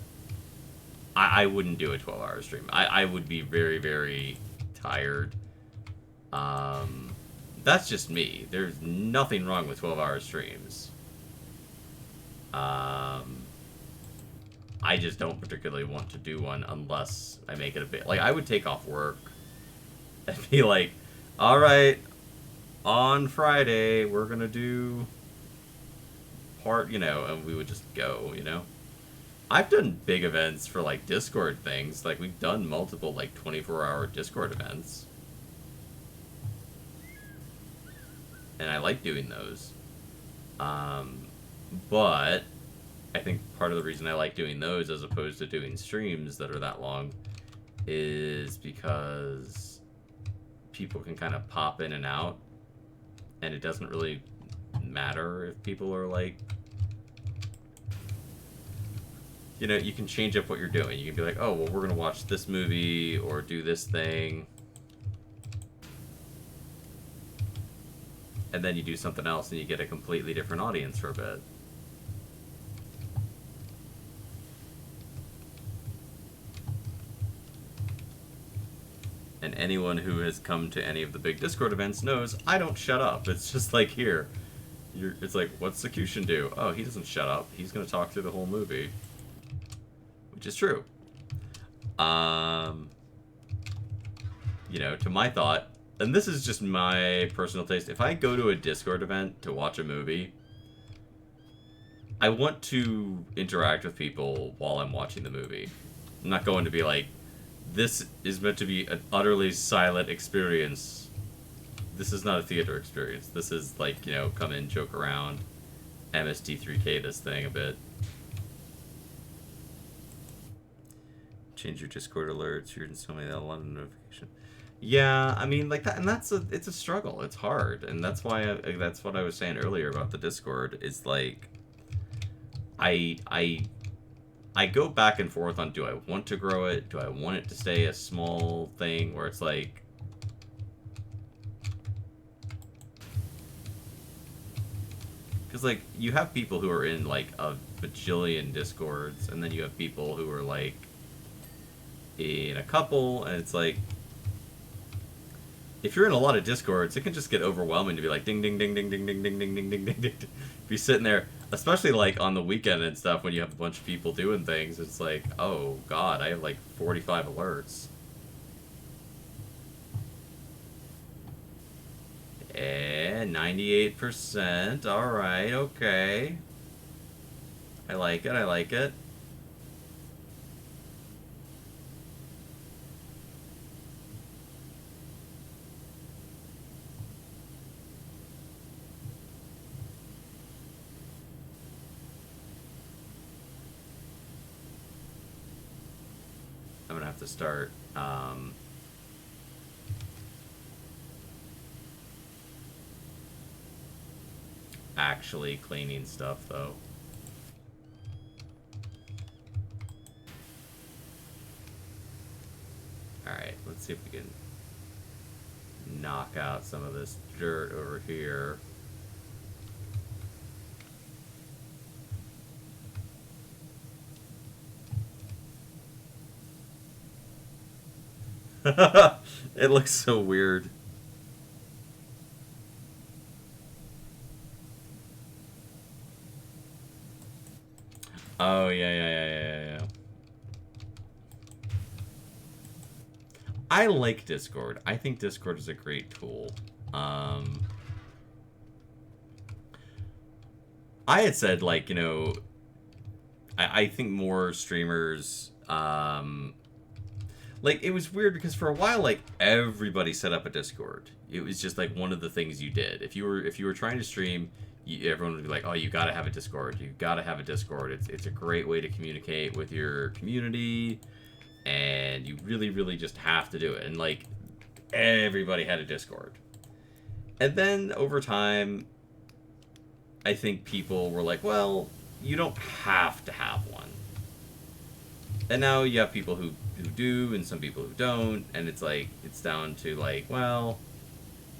I wouldn't do a 12-hour stream. I would be very, very tired. That's just me. There's nothing wrong with 12-hour streams. I just don't particularly want to do one unless I make it a bit... Like, I would take off work and be like, alright, on Friday, we're gonna do part, you know, and we would just go, you know? I've done big events for, like, Discord things. Like, we've done multiple, like, 24-hour Discord events. And I like doing those. But I think part of the reason I like doing those as opposed to doing streams that are that long is because people can kind of pop in and out, and it doesn't really matter if people are like, you know, you can change up what you're doing. You can be like, oh, well, we're going to watch this movie or do this thing. And then you do something else and you get a completely different audience for a bit. And anyone who has come to any of the big Discord events knows I don't shut up. It's just like, here. It's like, what's Sakutian do? Oh, he doesn't shut up. He's going to talk through the whole movie. Which is true. You know, to my thought, and this is just my personal taste, if I go to a Discord event to watch a movie, I want to interact with people while I'm watching the movie. I'm not going to be like, this is meant to be an utterly silent experience. This is not a theater experience. This is like, you know, come in, joke around, MST3K this thing a bit. Change your Discord alerts. You're in so many that a lot of notification. Yeah, I mean, like that, and it's a struggle. It's hard, and that's why that's what I was saying earlier about the Discord. Is like, I go back and forth on, do I want to grow it? Do I want it to stay a small thing where it's like, because like you have people who are in like a bajillion Discords, and then you have people who are like in a couple, and it's like, if you're in a lot of Discords, it can just get overwhelming to be like ding ding ding ding ding ding ding ding ding ding ding ding. Be sitting there, especially like on the weekend and stuff when you have a bunch of people doing things, it's like, oh god, I have like 45 alerts. And 98%. Alright, okay. I like it, I like it. to start actually cleaning stuff, though. Alright, let's see if we can knock out some of this dirt over here. It looks so weird. Oh, yeah. I like Discord. I think Discord is a great tool. I had said, like, you know, I think more streamers, like, it was weird because for a while, like, everybody set up a Discord. It was just, like, one of the things you did. If you were trying to stream, everyone would be like, oh, you gotta have a Discord. You gotta have a Discord. It's a great way to communicate with your community, and you really just have to do it. And, like, everybody had a Discord. And then, over time, I think people were like, well, you don't have to have one. And now you have people who do and some people who don't, and it's like, it's down to like, well,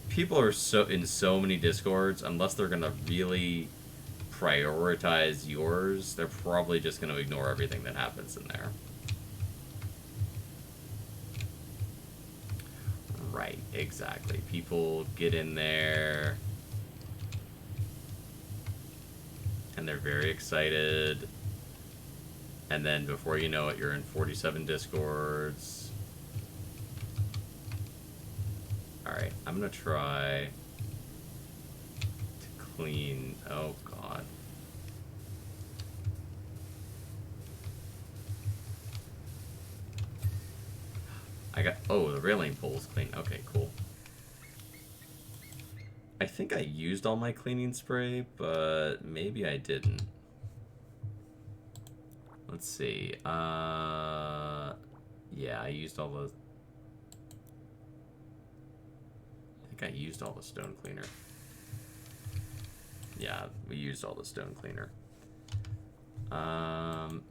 people are so in so many Discords, unless they're gonna really prioritize yours, they're probably just gonna ignore everything that happens in there. Right, exactly. People get in there and they're very excited. And then before you know it, you're in 47 Discords. Alright, I'm gonna try to clean... Oh, God. I got... Oh, the railing pole is clean. Okay, cool. I think I used all my cleaning spray, but maybe I didn't. Let's see. Yeah, I used all the... I think I used all the stone cleaner. Yeah, we used all the stone cleaner.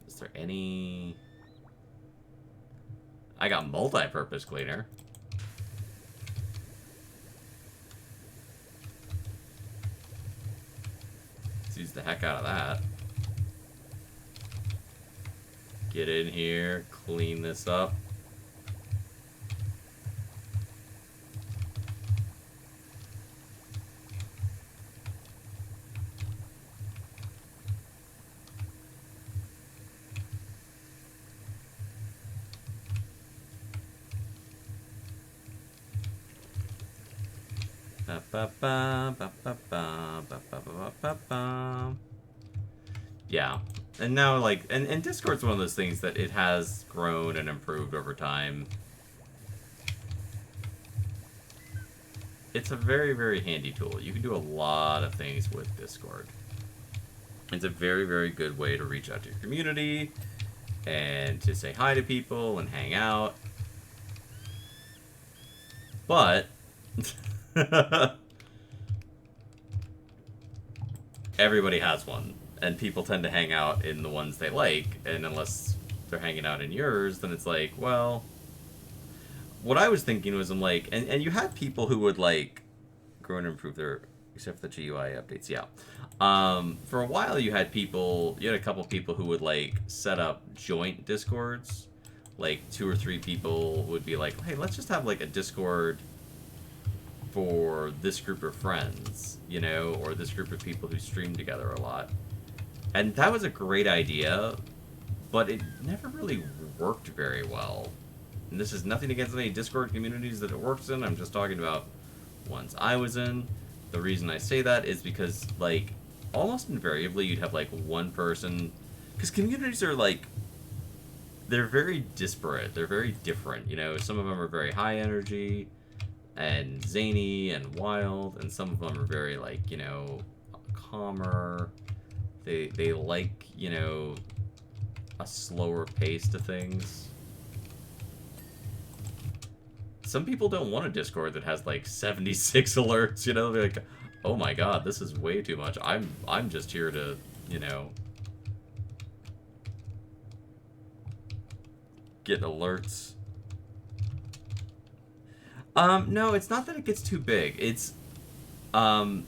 Is there any... I got multi-purpose cleaner. Let's use the heck out of that. Get in here, clean this up. Yeah. And now, like, and Discord's one of those things that it has grown and improved over time. It's a very handy tool. You can do a lot of things with Discord. It's a very good way to reach out to your community and to say hi to people and hang out. But everybody has one. And people tend to hang out in the ones they like, and unless they're hanging out in yours, then it's like, well... What I was thinking was, I'm like... And you had people who would, like, grow and improve their... Except for the GUI updates, yeah. For a while, you had people... You had a couple people who would, like, set up joint Discords. Like, 2 or 3 people would be like, hey, let's just have, like, a Discord for this group of friends, you know? Or this group of people who stream together a lot. And that was a great idea, but it never really worked very well. And this is nothing against any Discord communities that it works in. I'm just talking about ones I was in. The reason I say that is because, like, almost invariably you'd have, like, one person... Because communities are, like... They're very disparate. They're very different, you know? Some of them are very high energy and zany and wild, and some of them are very, like, you know, calmer... They like, you know, a slower pace to things. some people don't want a Discord that has like 76 alerts. You know, they're like, oh my god, this is way too much. I'm just here to, you know, get alerts. No, it's not that it gets too big. It's um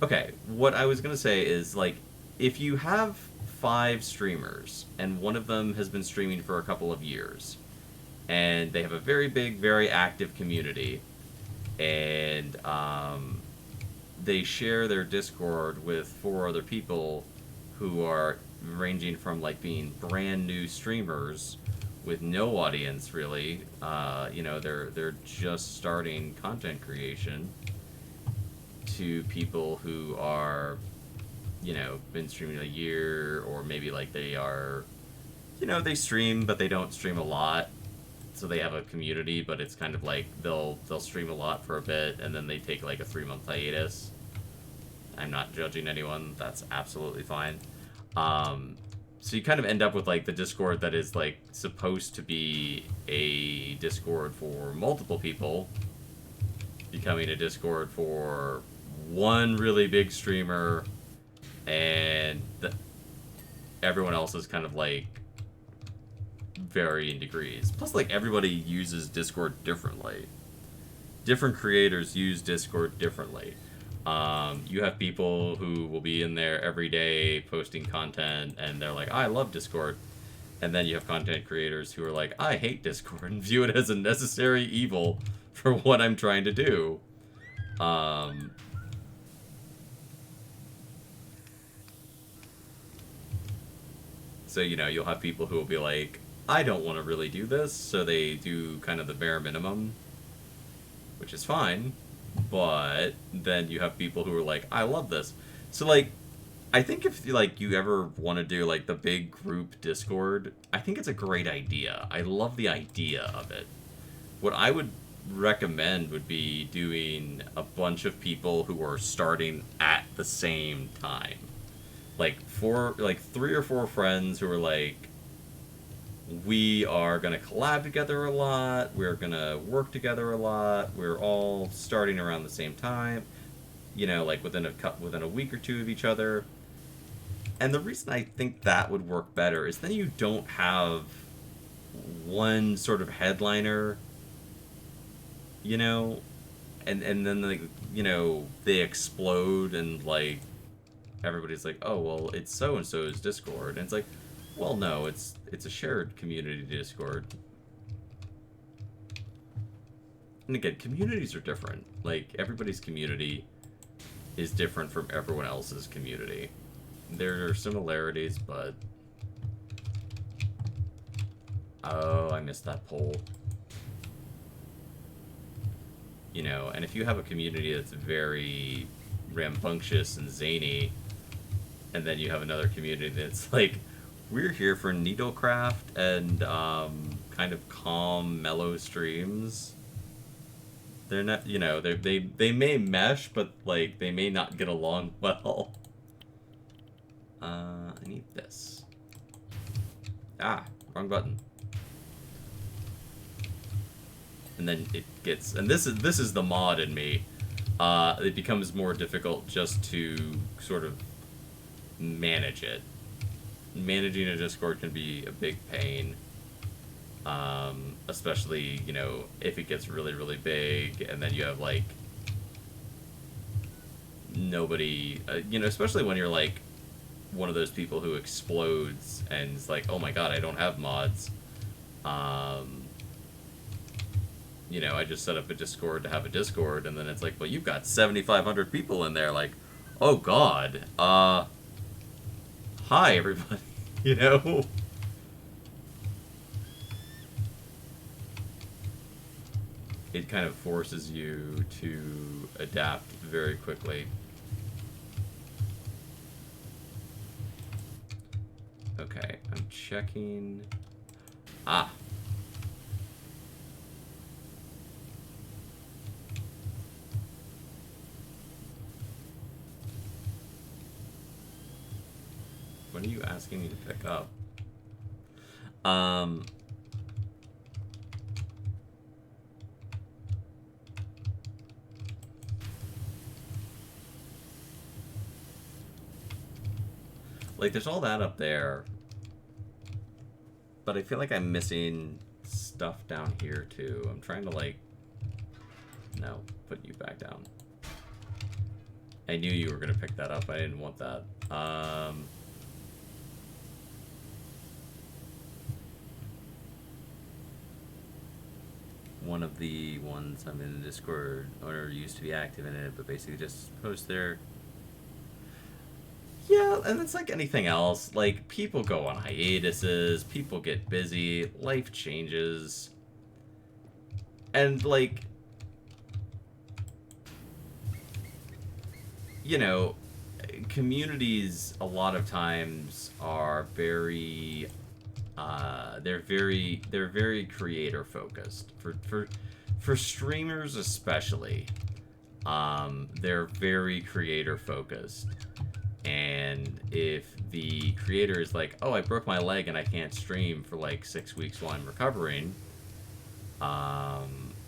okay, what I was gonna say is, like, if you have 5 streamers and one of them has been streaming for a couple of years and they have a very big, very active community, and they share their Discord with 4 other people who are ranging from like being brand new streamers with no audience really. You know, they're just starting content creation, to people who are, you know, been streaming a year, or maybe like they are, you know, they stream but they don't stream a lot, so they have a community, but it's kind of like they'll stream a lot for a bit and then they take like a 3 month hiatus. I'm not judging anyone. That's absolutely fine. So you kind of end up with like the Discord that is like supposed to be a Discord for multiple people becoming a Discord for one really big streamer, and everyone else is kind of like varying degrees. Plus, like, everybody uses Discord differently. Different creators use Discord differently. You have people who will be in there every day posting content, and they're like, I love Discord. And then you have content creators who are like, I hate Discord, and view it as a necessary evil for what I'm trying to do. So, you know, you'll have people who will be like, I don't want to really do this, so they do kind of the bare minimum, which is fine. But then you have people who are like, I love this. So, like, I think if, like, you ever want to do, like, the big group Discord, I think it's a great idea. I love the idea of it. What I would recommend would be doing a bunch of people who are starting at the same time. Like, 3 or 4 friends who are like, we are going to collab together a lot, we're going to work together a lot, we're all starting around the same time, you know, like within a week or 2 of each other. And the reason I think that would work better is then you don't have one sort of headliner, you know, and then, like, you know, they explode and, like, everybody's like, oh, well, it's so and so's Discord, and it's like, well, no, it's a shared community Discord. And again, communities are different. Like, everybody's community is different from everyone else's community. There are similarities, but oh, I missed that poll. You know, and if you have a community that's very rambunctious and zany, and then you have another community that's like, we're here for needlecraft and kind of calm, mellow streams. They're not, you know, they may mesh, but, like, they may not get along well. I need this. Ah, wrong button. And then it gets, and this is the mod in me. It becomes more difficult just to sort of manage it. Managing a Discord can be a big pain, especially, you know, if it gets really, really big, and then you have, like, nobody, you know, especially when you're, like, one of those people who explodes and is like, oh my god, I don't have mods. You know, I just set up a Discord to have a Discord, and then it's like, well, you've got 7,500 people in there, like, oh god, hi, everybody, you know? It kind of forces you to adapt very quickly. Okay, I'm checking. Ah. What are you asking me to pick up? Like, there's all that up there. But I feel like I'm missing stuff down here, too. I'm trying to, like... No, put you back down. I knew you were going to pick that up. I didn't want that. One of the ones I'm in the Discord, or used to be active in it, but basically just post there. Yeah, and it's like anything else. Like, people go on hiatuses, people get busy, life changes. And, like, you know, communities a lot of times are very they're very creator focused. For streamers especially, they're very creator focused. And if the creator is like, oh, I broke my leg and I can't stream for like 6 weeks while I'm recovering,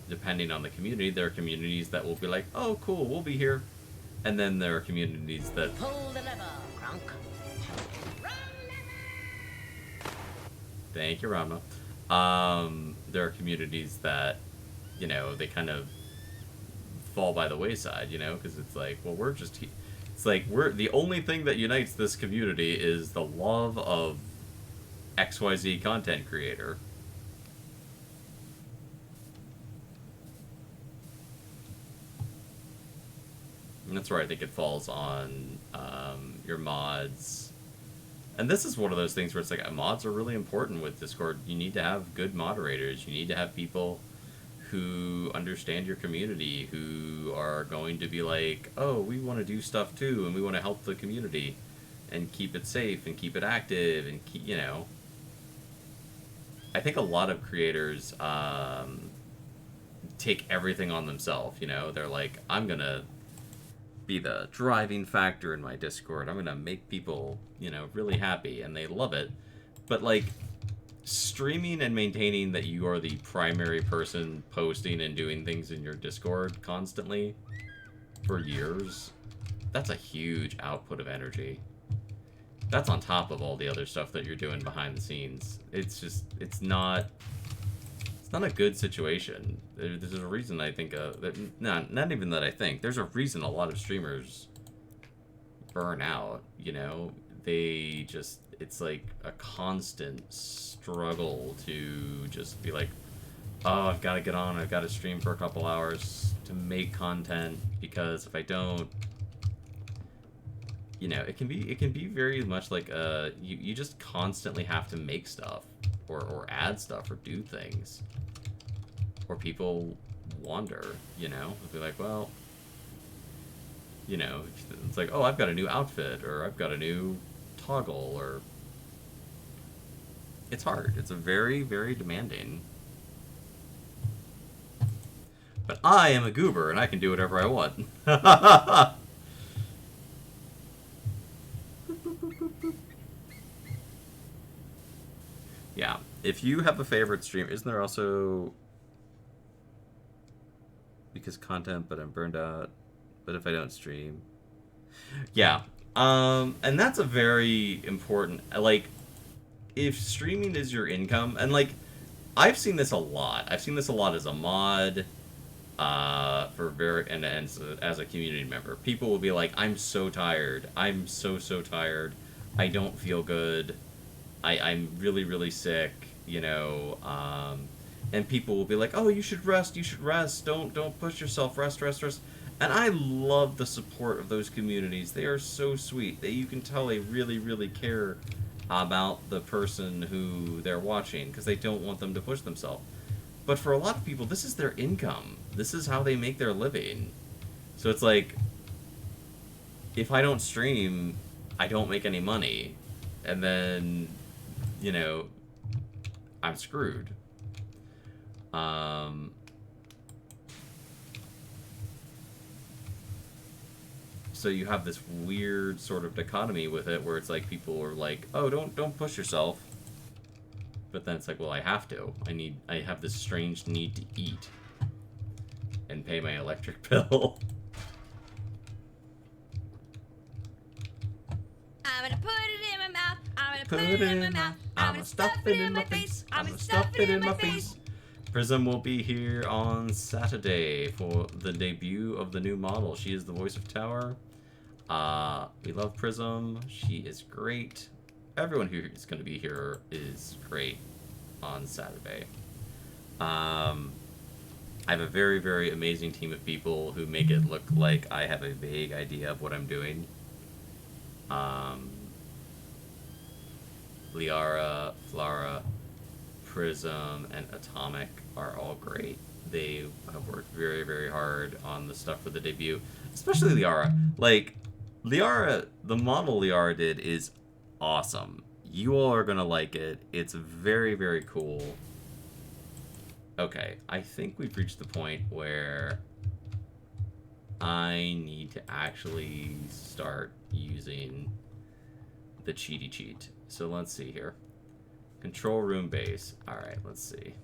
depending on the community, there are communities that will be like, oh, cool, we'll be here. And then there are communities that... Pull the lever, Kronk. Thank you, Rama. There are communities that, you know, they kind of fall by the wayside, you know, because it's like, well, we're just... It's like, the only thing that unites this community is the love of XYZ content creator. And that's where I think it falls on your mods. And this is one of those things where it's like, mods are really important with Discord. You need to have good moderators. You need to have people who understand your community, who are going to be like, oh, we want to do stuff too, and we want to help the community and keep it safe and keep it active and keep, you know. I think a lot of creators take everything on themselves, you know. They're like, I'm going to be the driving factor in my Discord. I'm going to make people, you know, really happy, and they love it. But, like, streaming and maintaining that you are the primary person posting and doing things in your Discord constantly for years, that's a huge output of energy. That's on top of all the other stuff that you're doing behind the scenes. It's just, it's not a good situation. There's a reason I think, not even that I think, there's a reason a lot of streamers burn out, you know? They just, it's like a constant struggle to just be like, oh, I've got to get on, I've got to stream for a couple hours to make content, because if I don't, you know, it can be very much like, you just constantly have to make stuff, or add stuff, or do things. Or people wander, you know? They'll be like, well, you know, it's like, oh, I've got a new outfit, or I've got a new toggle, or... It's hard. It's a very, very demanding. But I am a goober, and I can do whatever I want. Yeah. If you have a favorite stream, isn't there also... Because content, but I'm burned out. But if I don't stream... Yeah. And that's a very important... Like, if streaming is your income... And, like, I've seen this a lot. I've seen this a lot as a mod... and as a community member. People will be like, I'm so tired. I'm so tired. I don't feel good. I'm really, really sick, you know, and people will be like, oh, you should rest, don't push yourself, rest. And I love the support of those communities. They are so sweet. You can tell they really, really care about the person who they're watching, because they don't want them to push themselves. But for a lot of people, this is their income. This is how they make their living. So it's like, if I don't stream, I don't make any money. And then, you know, I'm screwed. So you have this weird sort of dichotomy with it, where it's like people are like, oh, don't push yourself. But then it's like, well, I have to. I have this strange need to eat and pay my electric bill. I'm gonna put it in my mouth. I'm gonna Put it in my mouth. I'm gonna stuff it in my face. I'm gonna stuff it in my face. Prism will be here on Saturday for the debut of the new model. She is the voice of Tower. We love Prism. She is great. Everyone who is going to be here is great on Saturday. I have a very, very amazing team of people who make it look like I have a vague idea of what I'm doing. Liara, Flara, Prism, and Atomic are all great. They have worked very, very hard on the stuff for the debut, especially Liara. Like, Liara, the model Liara did is awesome. You all are gonna like it. It's very, very cool. Okay, I think we've reached the point where I need to actually start using the cheaty cheat. So let's see here. Control room base. Alright, let's see.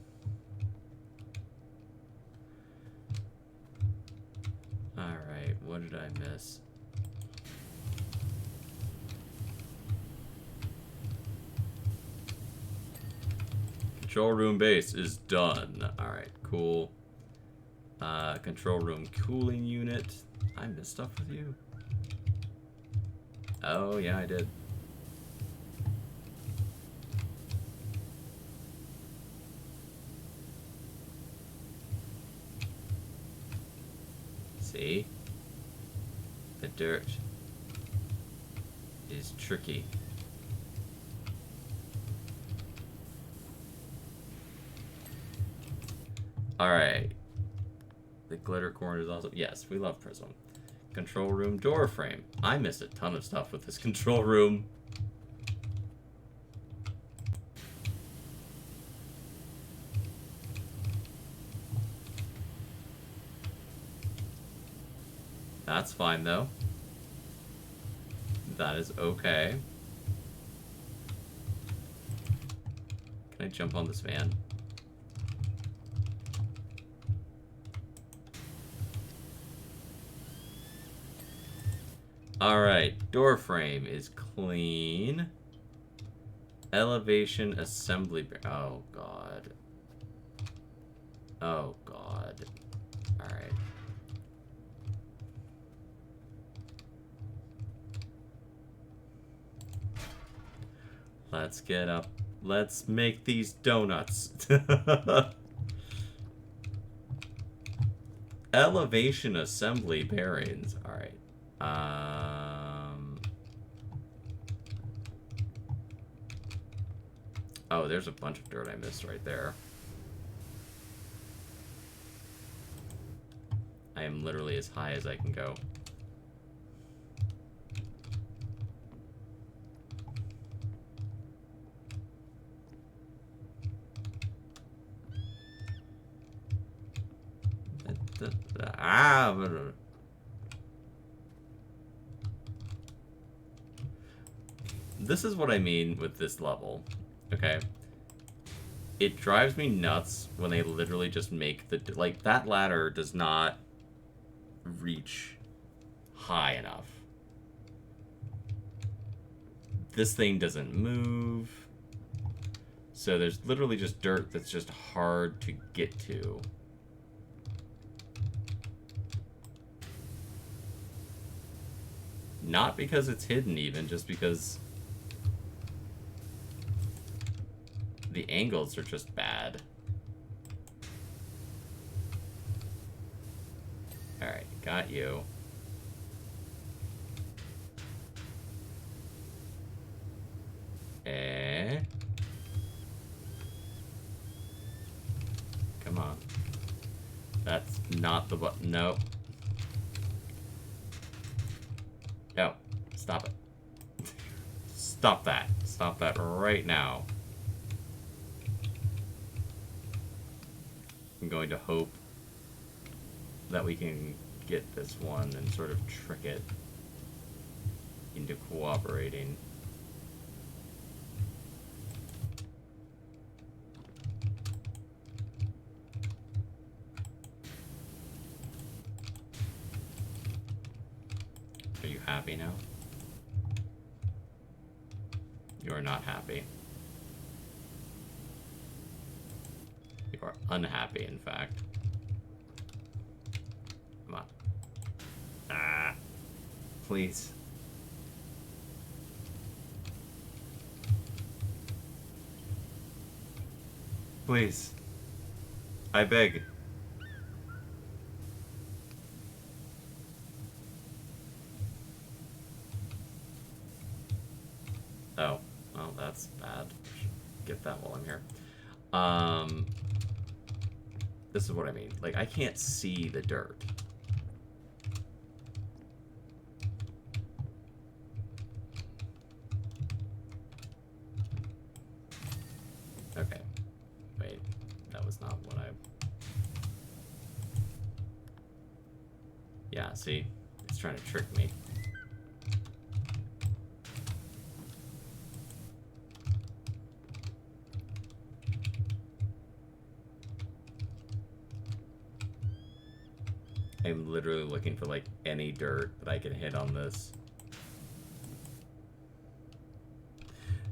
Alright, what did I miss? Control room base is done. Alright, cool. Control room cooling unit. I missed stuff with you. Oh, yeah, I did. See? The dirt is tricky. Alright. The glitter corn is also... Yes, we love Prism. Control room door frame. I missed a ton of stuff with this control room. That's fine, though. That is okay. Can I jump on this van? Alright, door frame is clean. Elevation assembly... Oh, God. Oh, God. Alright. Let's get up. Let's make these donuts. Elevation assembly bearings. Alright. Oh, there's a bunch of dirt I missed right there. I am literally as high as I can go. This is what I mean with this level, okay? It drives me nuts when they literally just make the... Like, that ladder does not reach high enough. This thing doesn't move. So there's literally just dirt that's just hard to get to. Not because it's hidden even, just because the angles are just bad. Alright, got you. Come on. That's not the button. No. No. Stop it. Stop that. Stop that right now. I'm going to hope that we can get this one and sort of trick it into cooperating. Are you happy now? You are not happy. You are unhappy, in fact. Come on. Ah. Please. Please. I beg. Oh. Well, that's bad. Should get that while I'm here. This is what I mean. Like, I can't see the dirt. Okay. Wait. That was not what I... Yeah, see? It's trying to trick me. I'm literally looking for, like, any dirt that I can hit on this.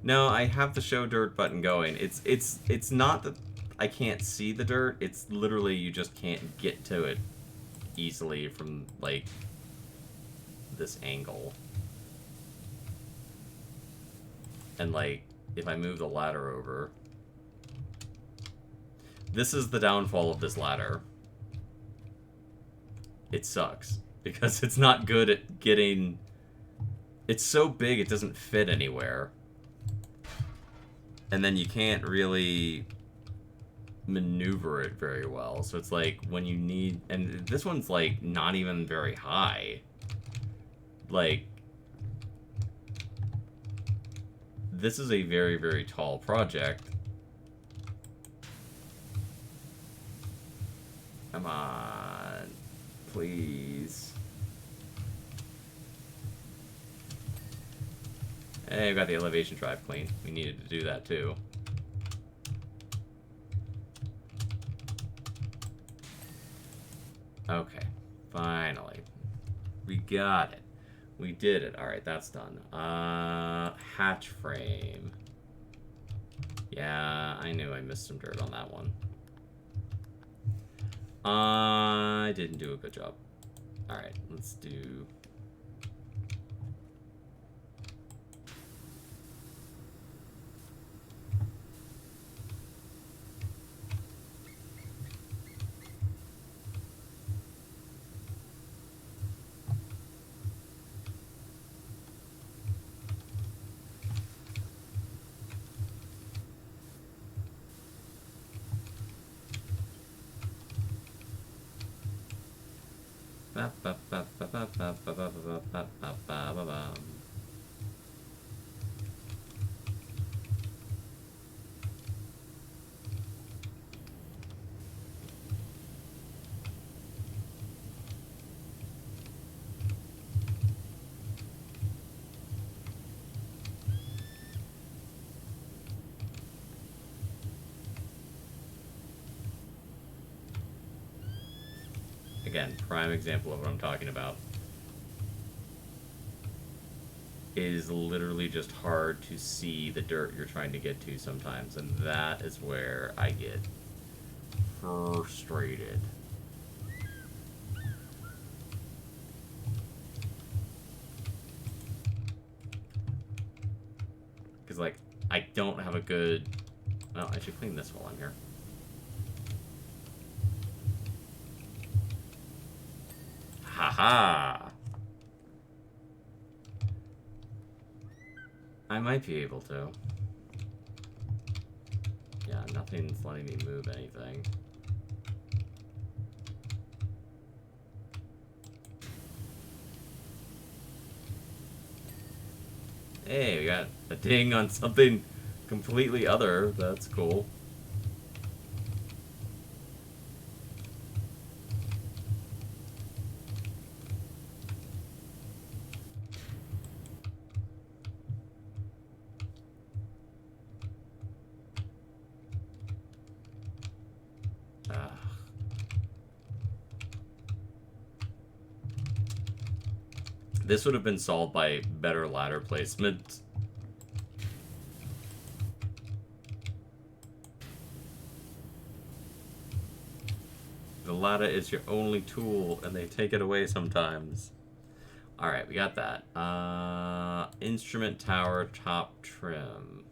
No, I have the show dirt button going. It's not that I can't see the dirt. It's literally you just can't get to it easily from, like, this angle. And, like, if I move the ladder over... This is the downfall of this ladder. It sucks. Because it's not good at getting... It's so big it doesn't fit anywhere. And then you can't really maneuver it very well. So it's like when you need... And this one's like not even very high. Like... This is a very, very tall project. Come on. Please. Hey, I've got the elevation drive clean. We needed to do that too. Okay. Finally. We got it. We did it. Alright, that's done. Hatch frame. Yeah, I knew I missed some dirt on that one. I didn't do a good job. Alright, let's do... Again, prime example of what I'm talking about. It is literally just hard to see the dirt you're trying to get to sometimes, and that is where I get frustrated. Because, like, I don't have a good... Well, I should clean this while I'm here. Haha! I might be able to. Yeah, nothing's letting me move anything. Hey, we got a ding on something completely other. That's cool. This would have been solved by better ladder placement. The ladder is your only tool, and they take it away sometimes. Alright, we got that. Instrument tower top trim.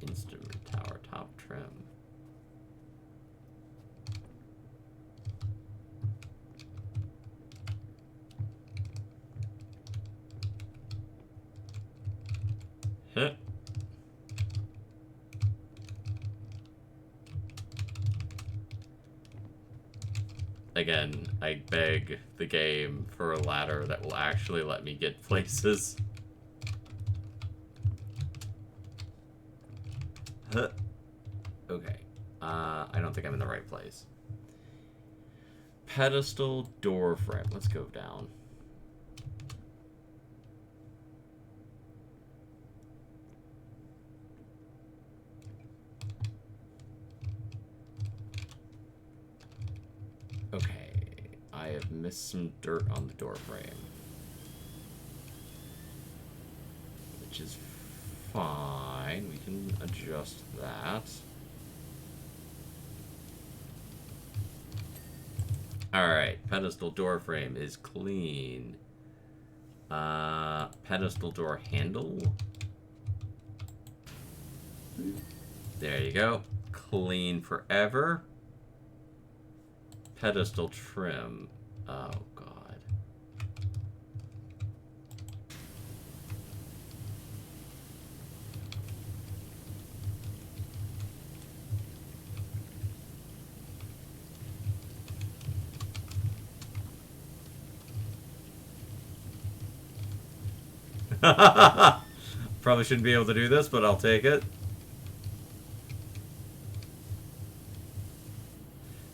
Instrument tower top trim. Hit. Again, I beg the game for a ladder that will actually let me get places. Huh. Okay. I don't think I'm in the right place. Pedestal door frame. Let's go down. Okay, I have missed some dirt on the door frame, which is fine. We can adjust that. Alright, pedestal door frame is clean. Pedestal door handle. There you go. Clean forever. Pedestal trim. Oh, God. Probably shouldn't be able to do this, but I'll take it.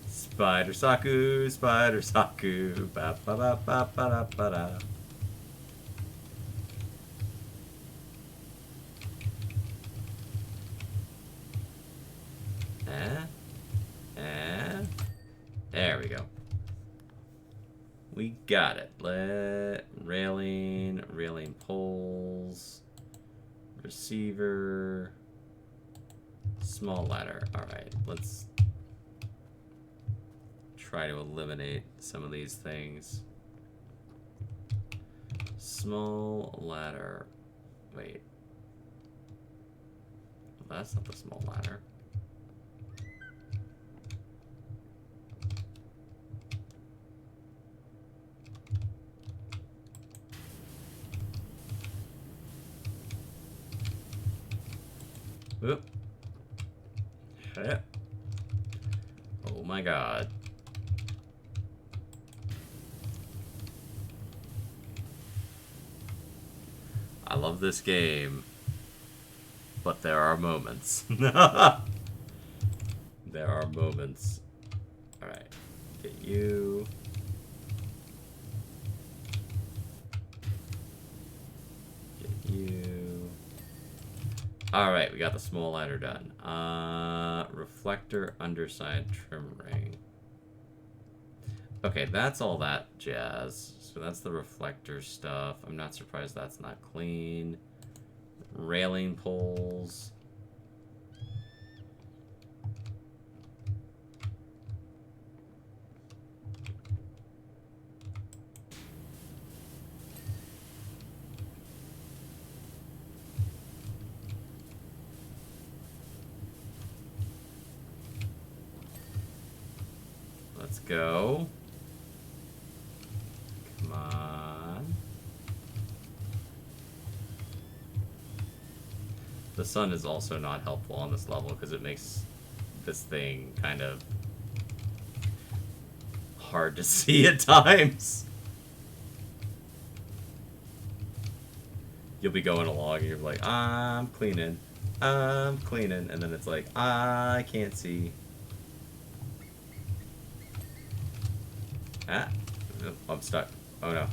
Spider Saku, Spider Saku, ba ba ba ba ba da ba da. There we go. We got it. Railing poles, receiver, small ladder. All right, let's try to eliminate some of these things. Small ladder. Wait. That's not the small ladder. Oop. Oh my God. I love this game, but there are moments. There are moments. Alright, get you. Get you. Alright, we got the small ladder done. Reflector underside trim ring. Okay, that's all that jazz. So that's the reflector stuff. I'm not surprised that's not clean. Railing poles. Let's go. Come on. The sun is also not helpful on this level because it makes this thing kind of hard to see at times. You'll be going along and you're like, I'm cleaning, and then it's like, I can't see. Ah, oh, I'm stuck. Oh no.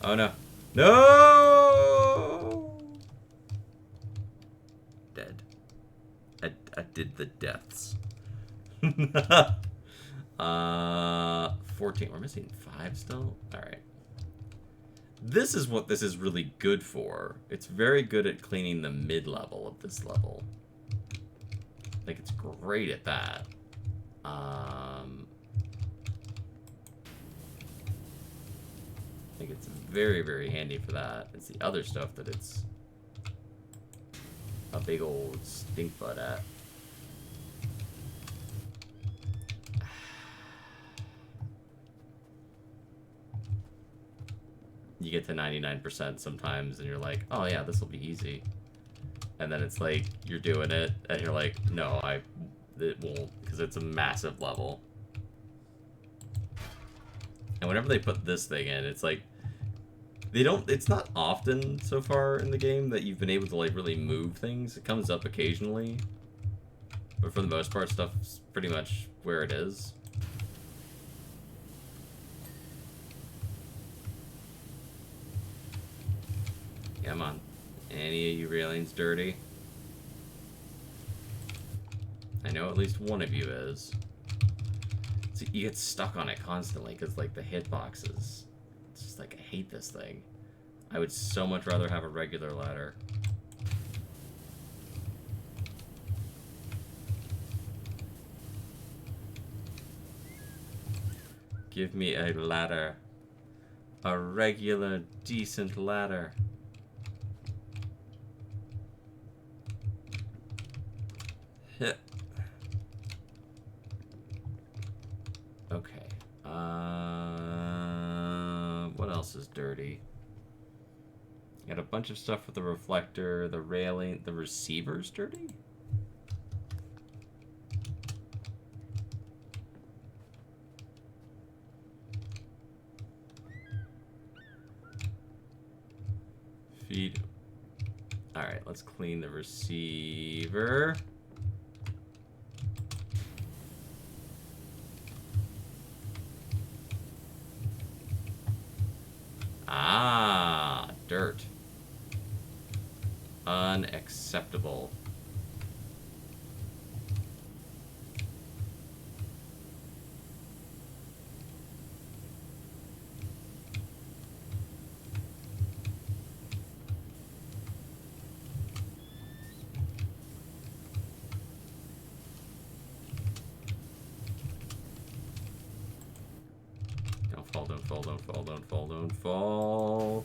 Oh no. No! Dead. I did the deaths. 14. We're missing 5 still? Alright. This is what this is really good for. It's very good at cleaning the mid-level of this level. Like, it's great at that. I think it's very, very handy for that. It's the other stuff that it's a big old stink butt at. You get to 99% sometimes, and you're like, oh yeah, this will be easy. And then it's like, you're doing it, and you're like, no, it won't, because it's a massive level. And whenever they put this thing in, it's like, it's not often so far in the game that you've been able to, like, really move things. It comes up occasionally. But for the most part, stuff's pretty much where it is. Come on. Any of you railings dirty? I know at least one of you is. So you get stuck on it constantly because, like, the hitboxes. It's just like, I hate this thing. I would so much rather have a regular ladder. Give me a ladder. A regular, decent ladder. Hit. Okay. What else is dirty? Got a bunch of stuff with the reflector, the railing, the receiver's dirty? Feed. Alright, let's clean the receiver. Ah, dirt. Unacceptable. Don't fall, don't fall, don't fall, don't fall, don't fall.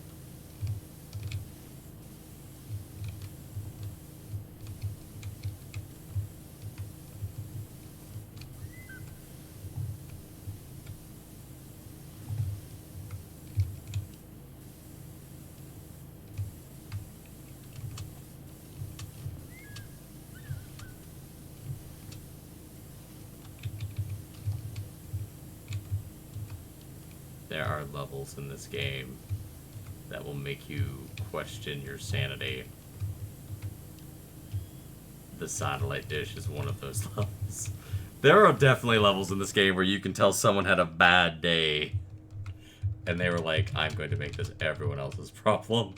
There are levels in this game that will make you question your sanity. The satellite dish is one of those levels. There are definitely levels in this game where you can tell someone had a bad day and they were like, I'm going to make this everyone else's problem.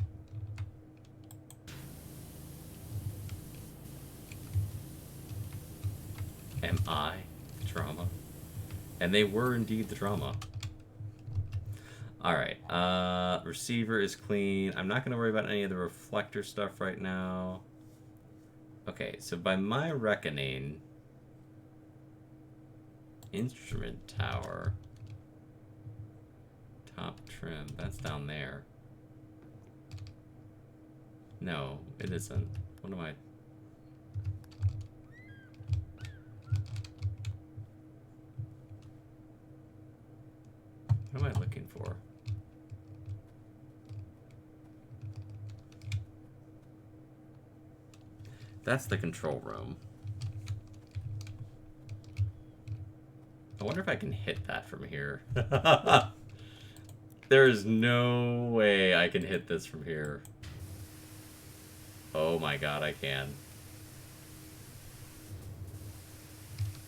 Am I the drama? And they were indeed the drama. Alright, receiver is clean. I'm not going to worry about any of the reflector stuff right now. Okay, so by my reckoning, instrument tower, top trim, that's down there. No, it isn't. What am I... What am I looking for? That's the control room. I wonder if I can hit that from here. There's no way I can hit this from here. Oh my god, I can.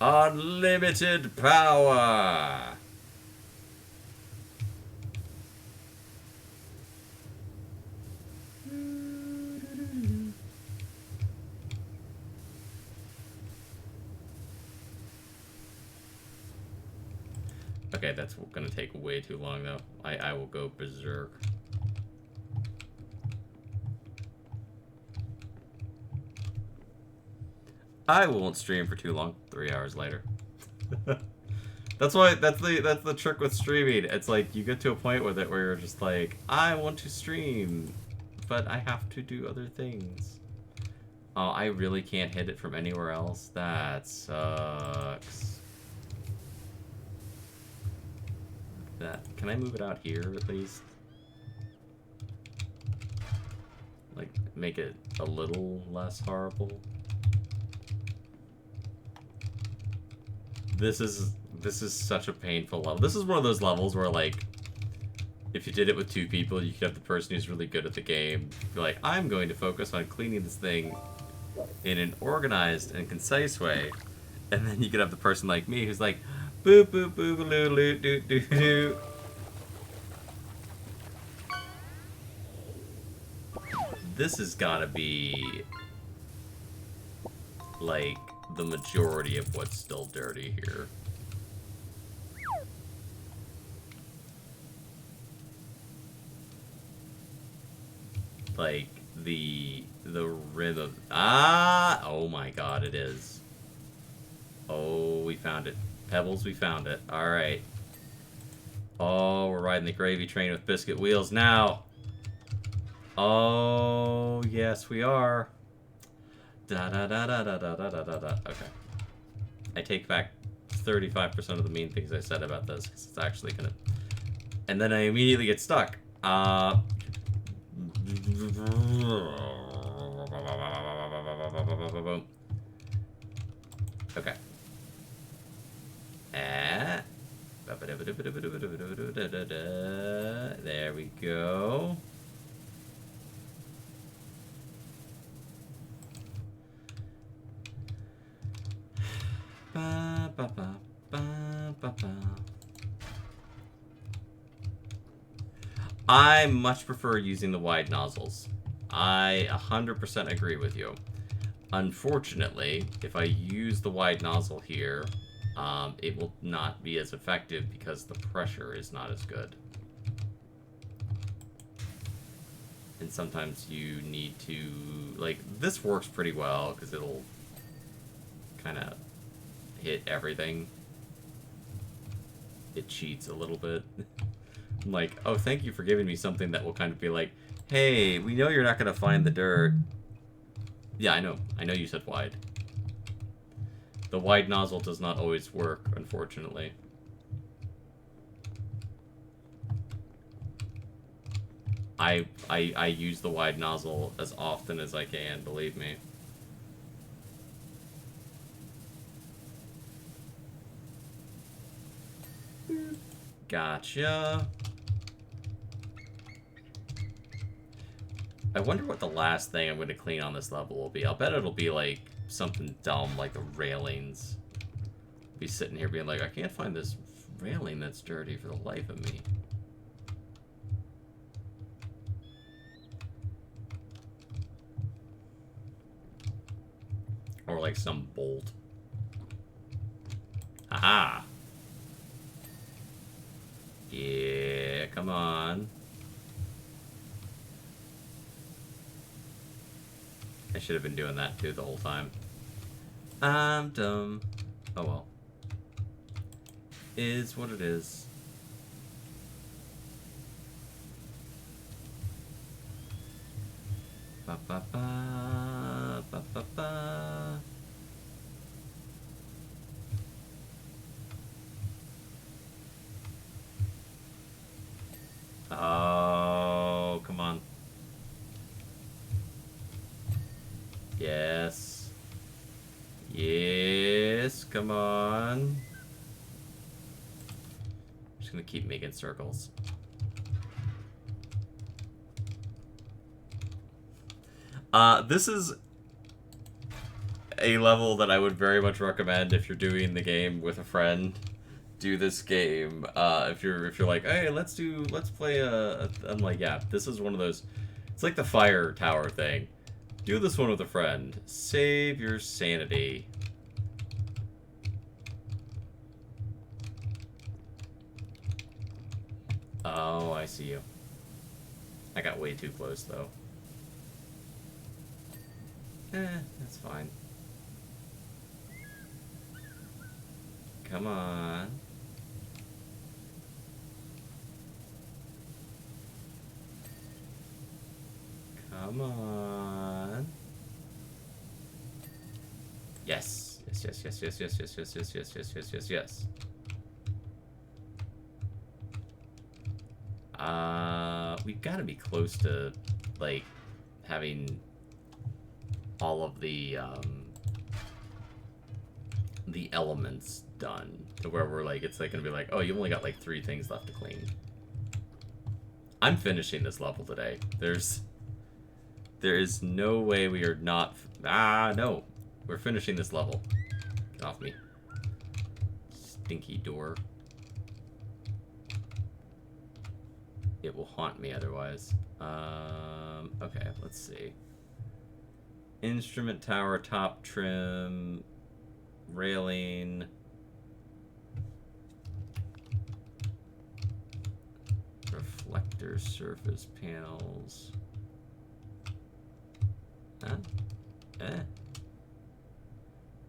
Unlimited power! Okay, that's gonna take way too long though. I will go berserk. I won't stream for too long. 3 hours later. That's why that's the trick with streaming. It's like you get to a point with it where you're just like, I want to stream, but I have to do other things. Oh, I really can't hit it from anywhere else. That sucks. That can I move it out here at least? Like make it a little less horrible. This is such a painful level. This is one of those levels where, like, if you did it with 2 people, you could have the person who's really good at the game be like, I'm going to focus on cleaning this thing in an organized and concise way. And then you could have the person like me who's like, boop, boop, boop, loo, loo, doo, doo, doo. This has got to be, like, the majority of what's still dirty here. Like the rim of oh my god, it is. Oh, we found it. Pebbles, we found it. All right. Oh, we're riding the gravy train with biscuit wheels now. Oh, yes, we are. Da da da da da da da da da da. Okay. I take back 35% of the mean things I said about this, because it's actually gonna. And then I immediately get stuck. Okay. There we go. Ba, ba, ba, ba, ba, ba. I much prefer using the wide nozzles. I 100% agree with you. Unfortunately, if I use the wide nozzle here, it will not be as effective because the pressure is not as good. And sometimes you need to, like, this works pretty well because it'll kind of hit everything. It cheats a little bit. I'm like, oh, thank you for giving me something that will kind of be like, hey, we know you're not going to find the dirt. Yeah, I know you said wide. The wide nozzle does not always work, unfortunately. I use the wide nozzle as often as I can, believe me. Gotcha. I wonder what the last thing I'm going to clean on this level will be. I'll bet it'll be like something dumb like the railings. I'll be sitting here being like, I can't find this railing that's dirty for the life of me. Or like some bolt. Aha! Yeah, come on. I should have been doing that too the whole time. I'm dumb. Oh well. Is what it is. Ba ba ba ba ba ba. Oh, come on. Yes. Yes, come on. I'm just gonna keep making circles. This is a level that I would very much recommend if you're doing the game with a friend. Do this game. If you're like, hey, let's play I'm like, yeah, this is one of those. It's like the fire tower thing. Do this one with a friend. Save your sanity. Oh, I see you. I got way too close though. That's fine. Come on. Come on. Yes. Yes, yes, yes, yes, yes, yes, yes, yes, yes, yes, yes, yes. We've got to be close to, like, having all of the elements done to where we're like, it's like gonna be like, oh, you only got like 3 things left to clean. I'm finishing this level today. There is no way we are not. No, we're finishing this level. Get off me, stinky door. It will haunt me otherwise. Okay, let's see. Instrument tower, top trim, railing. Reflector surface panels. Huh?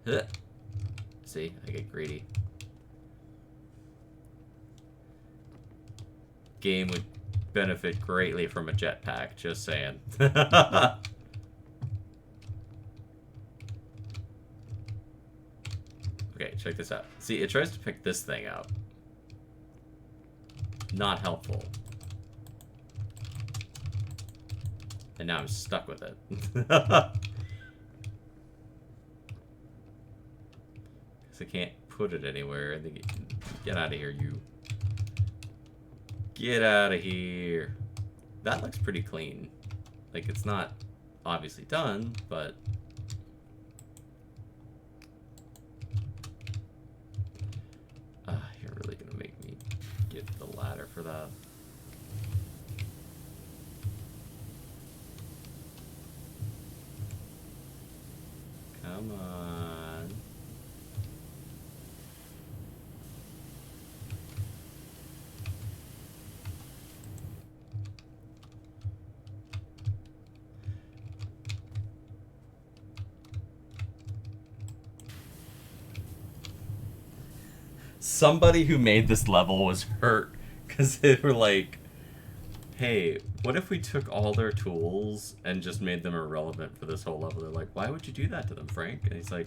Huh. See, I get greedy. Game would benefit greatly from a jetpack, just saying. Okay, check this out. See, it tries to pick this thing up. Not helpful. And now I'm stuck with it. Because I can't put it anywhere. I think get out of here, you. Get out of here. That looks pretty clean. Like, it's not obviously done, but... you're really gonna make me get the ladder for that. Come on. Somebody who made this level was hurt because they were like, hey, what if we took all their tools and just made them irrelevant for this whole level? They're like, why would you do that to them, Frank? And he's like,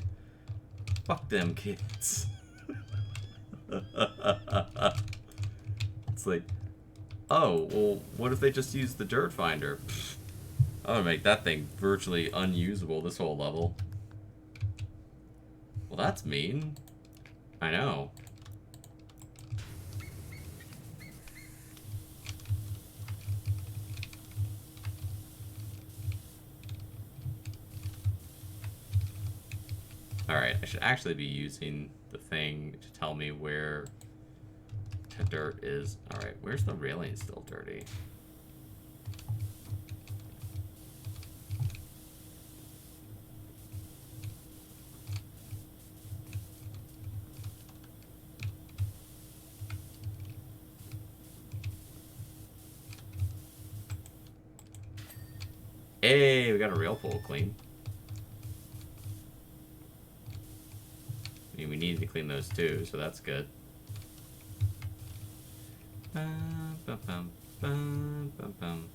fuck them kids. It's like, oh, well, what if they just use the dirt finder? I'm gonna make that thing virtually unusable this whole level. Well, that's mean. I know. Alright, I should actually be using the thing to tell me where the dirt is. Alright, where's the railing still dirty? Hey, we got a rail pole clean. I mean, we needed to clean those too, so that's good. Bum, bum, bum, bum, bum, bum.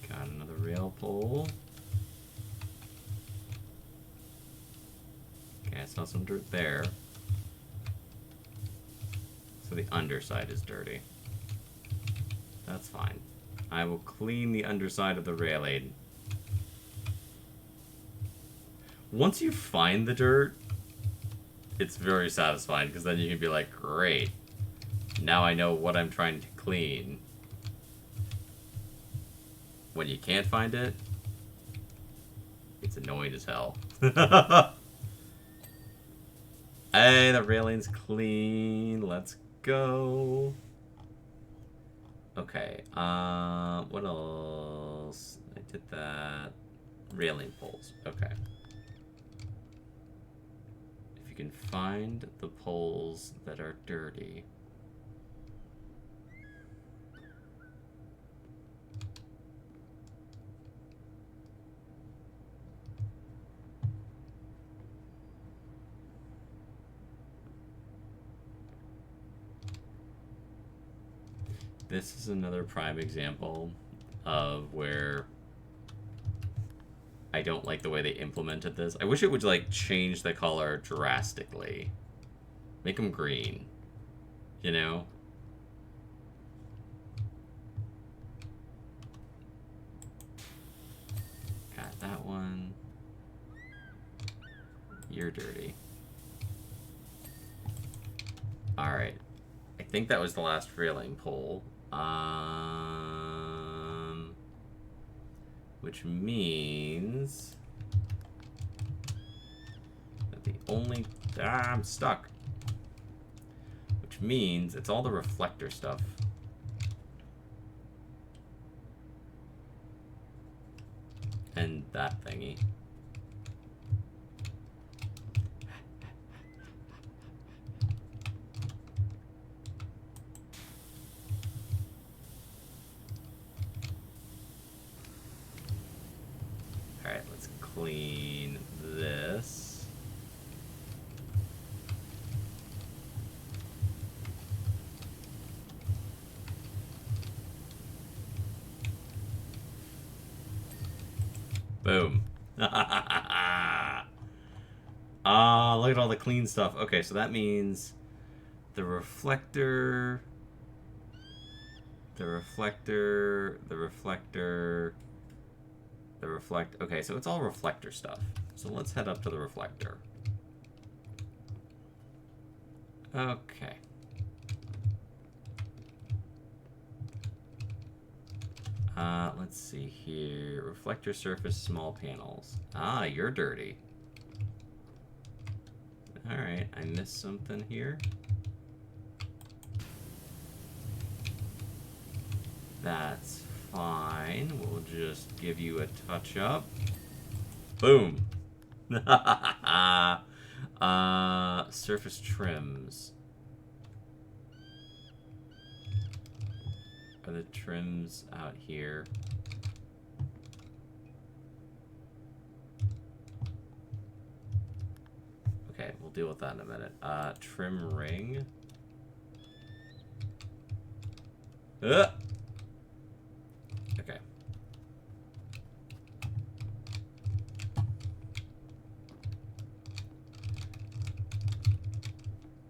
Got another rail pole. Okay, I saw some dirt there. So the underside is dirty. That's fine. I will clean the underside of the railing. Once you find the dirt, it's very satisfying because then you can be like, great. Now I know what I'm trying to clean. When you can't find it, it's annoying as hell. Hey, the railing's clean. Let's go. Okay, what else? I did that. Railing poles. Okay. If you can find the poles that are dirty. This is another prime example of where I don't like the way they implemented this. I wish it would, like, change the color drastically. Make them green. You know? Got that one. You're dirty. Alright. I think that was the last railing pull. Which means that the only... I'm stuck. Which means it's all the reflector stuff. And that thingy. Alright, let's clean this. Boom. Ah, look at all the clean stuff. Okay, so that means the reflector, okay, so it's all reflector stuff. So let's head up to the reflector. Okay. Let's see here. Reflector surface, small panels. Ah, you're dirty. Alright, I missed something here. That's fine. We'll just give you a touch up. Boom. Surface trims. Are the trims out here? Okay, we'll deal with that in a minute. Trim ring. Okay.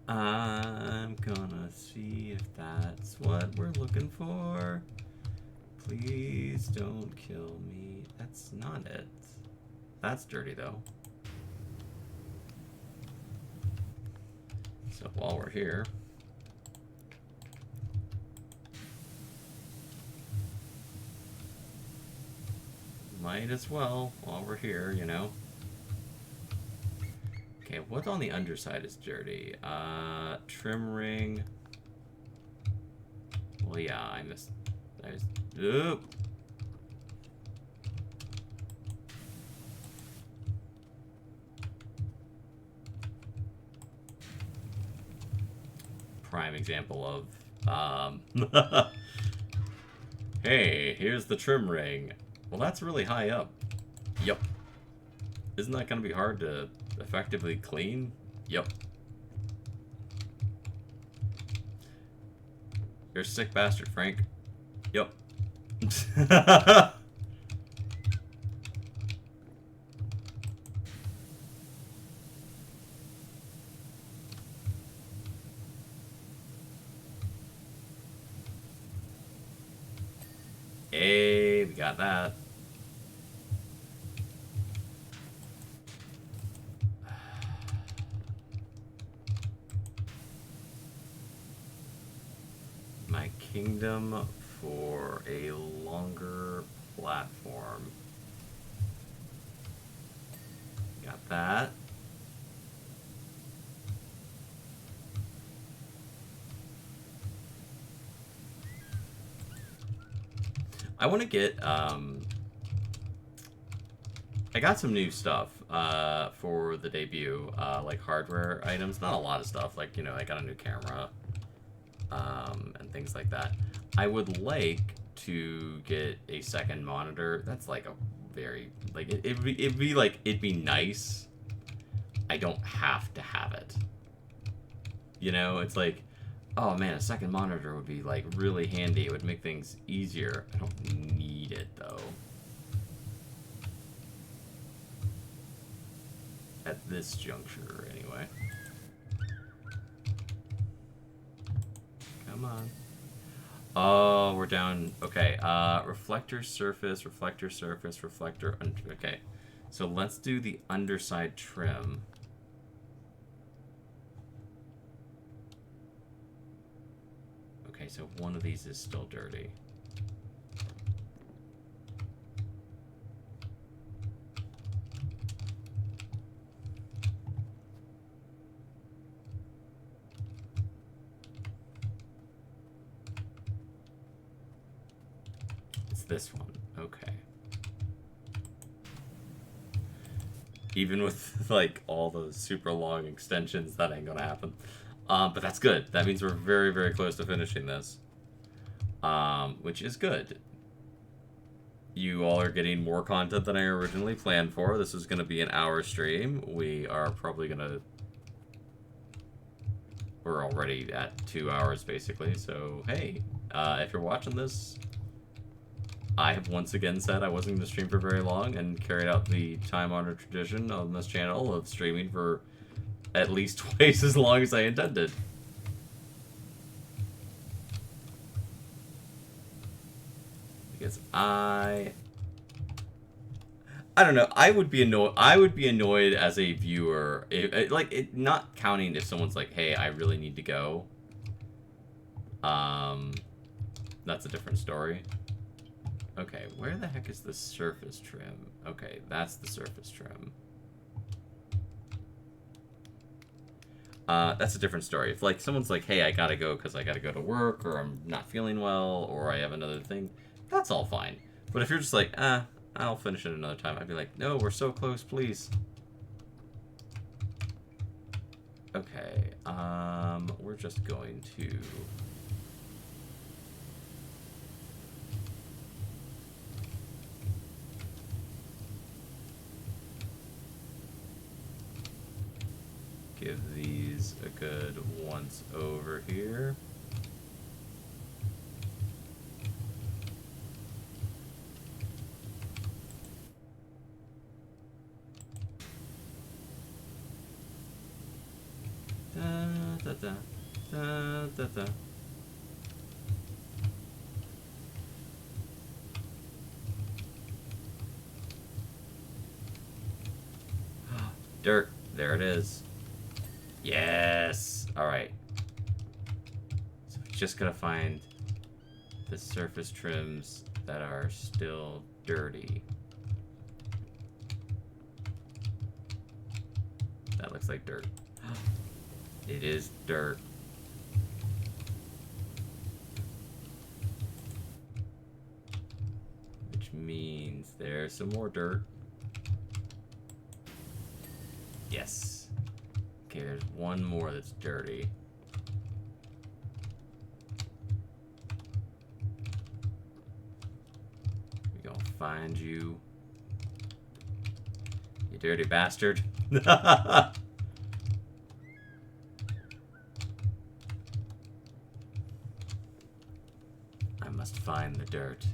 I'm gonna see if that's what we're looking for. Please don't kill me. That's not it. That's dirty, though. So while we're here... might as well, while we're here, you know. Okay, what on the underside is dirty? Trim ring. Well, yeah, I missed. Oop. Prime example of, hey, here's the trim ring. Well, that's really high up. Yep. Isn't that going to be hard to effectively clean? Yep. You're a sick bastard, Frank. Yep. Hey, we got that. My kingdom for a longer platform. Got that. I want to get, I got some new stuff for the debut, like hardware items. Not a lot of stuff, like, you know, I got a new camera and things like that. I would like to get a second monitor. That's like a very, like, it'd be nice. I don't have to have it. You know, it's like, Oh man, a second monitor would be like really handy. It would make things easier. I don't need it though. At this juncture, anyway. Come on. Oh, we're down. Okay, reflector surface, reflector surface, reflector. Okay, so let's do the underside trim. Okay, so one of these is still dirty. It's this one. Okay. Even with, like, all those super long extensions, that ain't gonna happen. But that's good. That means we're very, very close to finishing this. Which is good. You all are getting more content than I originally planned for. This is going to be an hour stream. We are probably going to... We're already at 2 hours, basically. So, hey, if you're watching this, I have once again said I wasn't going to stream for very long and carried out the time-honored tradition on this channel of streaming for at least twice as long as I intended. Because I don't know. I would be annoyed as a viewer, not counting if someone's like, "Hey, I really need to go." That's a different story. Okay, where the heck is the surface trim? Okay, that's the surface trim. That's a different story. If like someone's like, "Hey, I gotta go because I gotta go to work, or I'm not feeling well, or I have another thing," that's all fine. But if you're just like, I'll finish it another time, I'd be like, no, we're so close, please. Okay, we're just going to... give these a good once over here. Da, da, da, da, da. Dirt. There it is. Yes! Alright. So we just gotta find the surface trims that are still dirty. That looks like dirt. It is dirt. Which means there's some more dirt. Yes. Okay, there's one more that's dirty. We gonna find you. You dirty bastard. Must find the dirt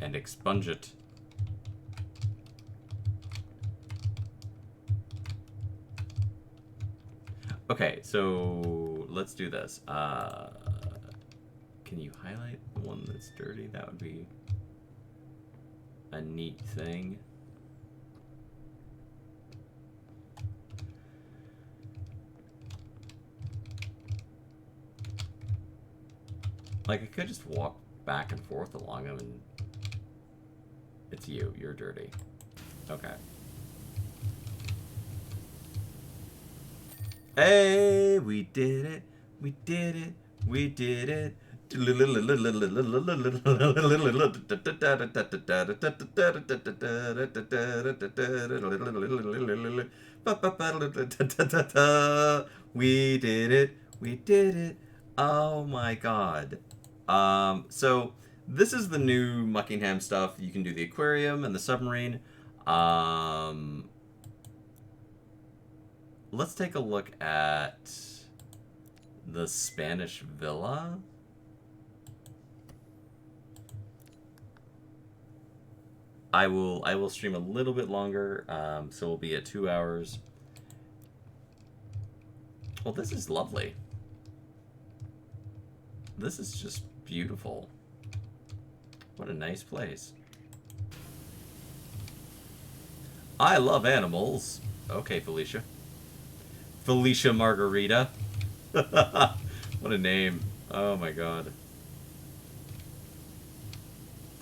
and expunge it. Okay, so let's do this. Can you highlight the one that's dirty? That would be a neat thing. Like, I could just walk back and forth along them, and it's you. You're dirty. Okay. Hey, we did it. We did it. We did it. We did it. We did it. Oh my god. So this is the new Muckingham stuff. You can do the aquarium and the submarine. Let's take a look at The Spanish Villa? I will stream a little bit longer, so we'll be at 2 hours. Well, this is lovely. This is just beautiful. What a nice place. I love animals. Okay, Felicia. Felicia Margarita. What a name. Oh my god.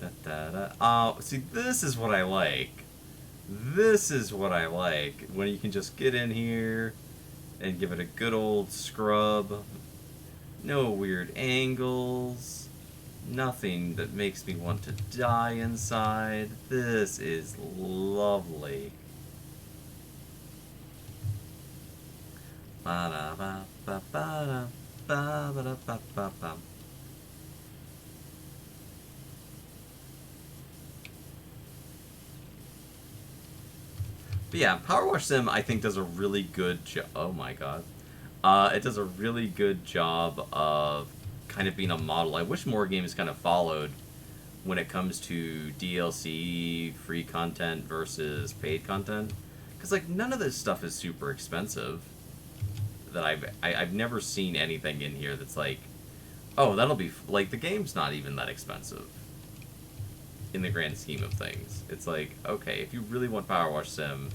Da, da, da. Oh, see, this is what I like. This is what I like. When you can just get in here and give it a good old scrub. No weird angles. Nothing that makes me want to die inside. This is lovely. Ba-da-ba-ba-ba-da-ba-ba-da-ba-ba-ba. But yeah, Powerwash Sim, I think, does a really good job. Oh my god. It does a really good job of kind of being a model. I wish more games kind of followed when it comes to DLC, free content versus paid content. Because, like, none of this stuff is super expensive. That I've never seen anything in here that's like, oh, that'll be... Like, the game's not even that expensive. In the grand scheme of things. It's like, okay, if you really want Powerwash Sim,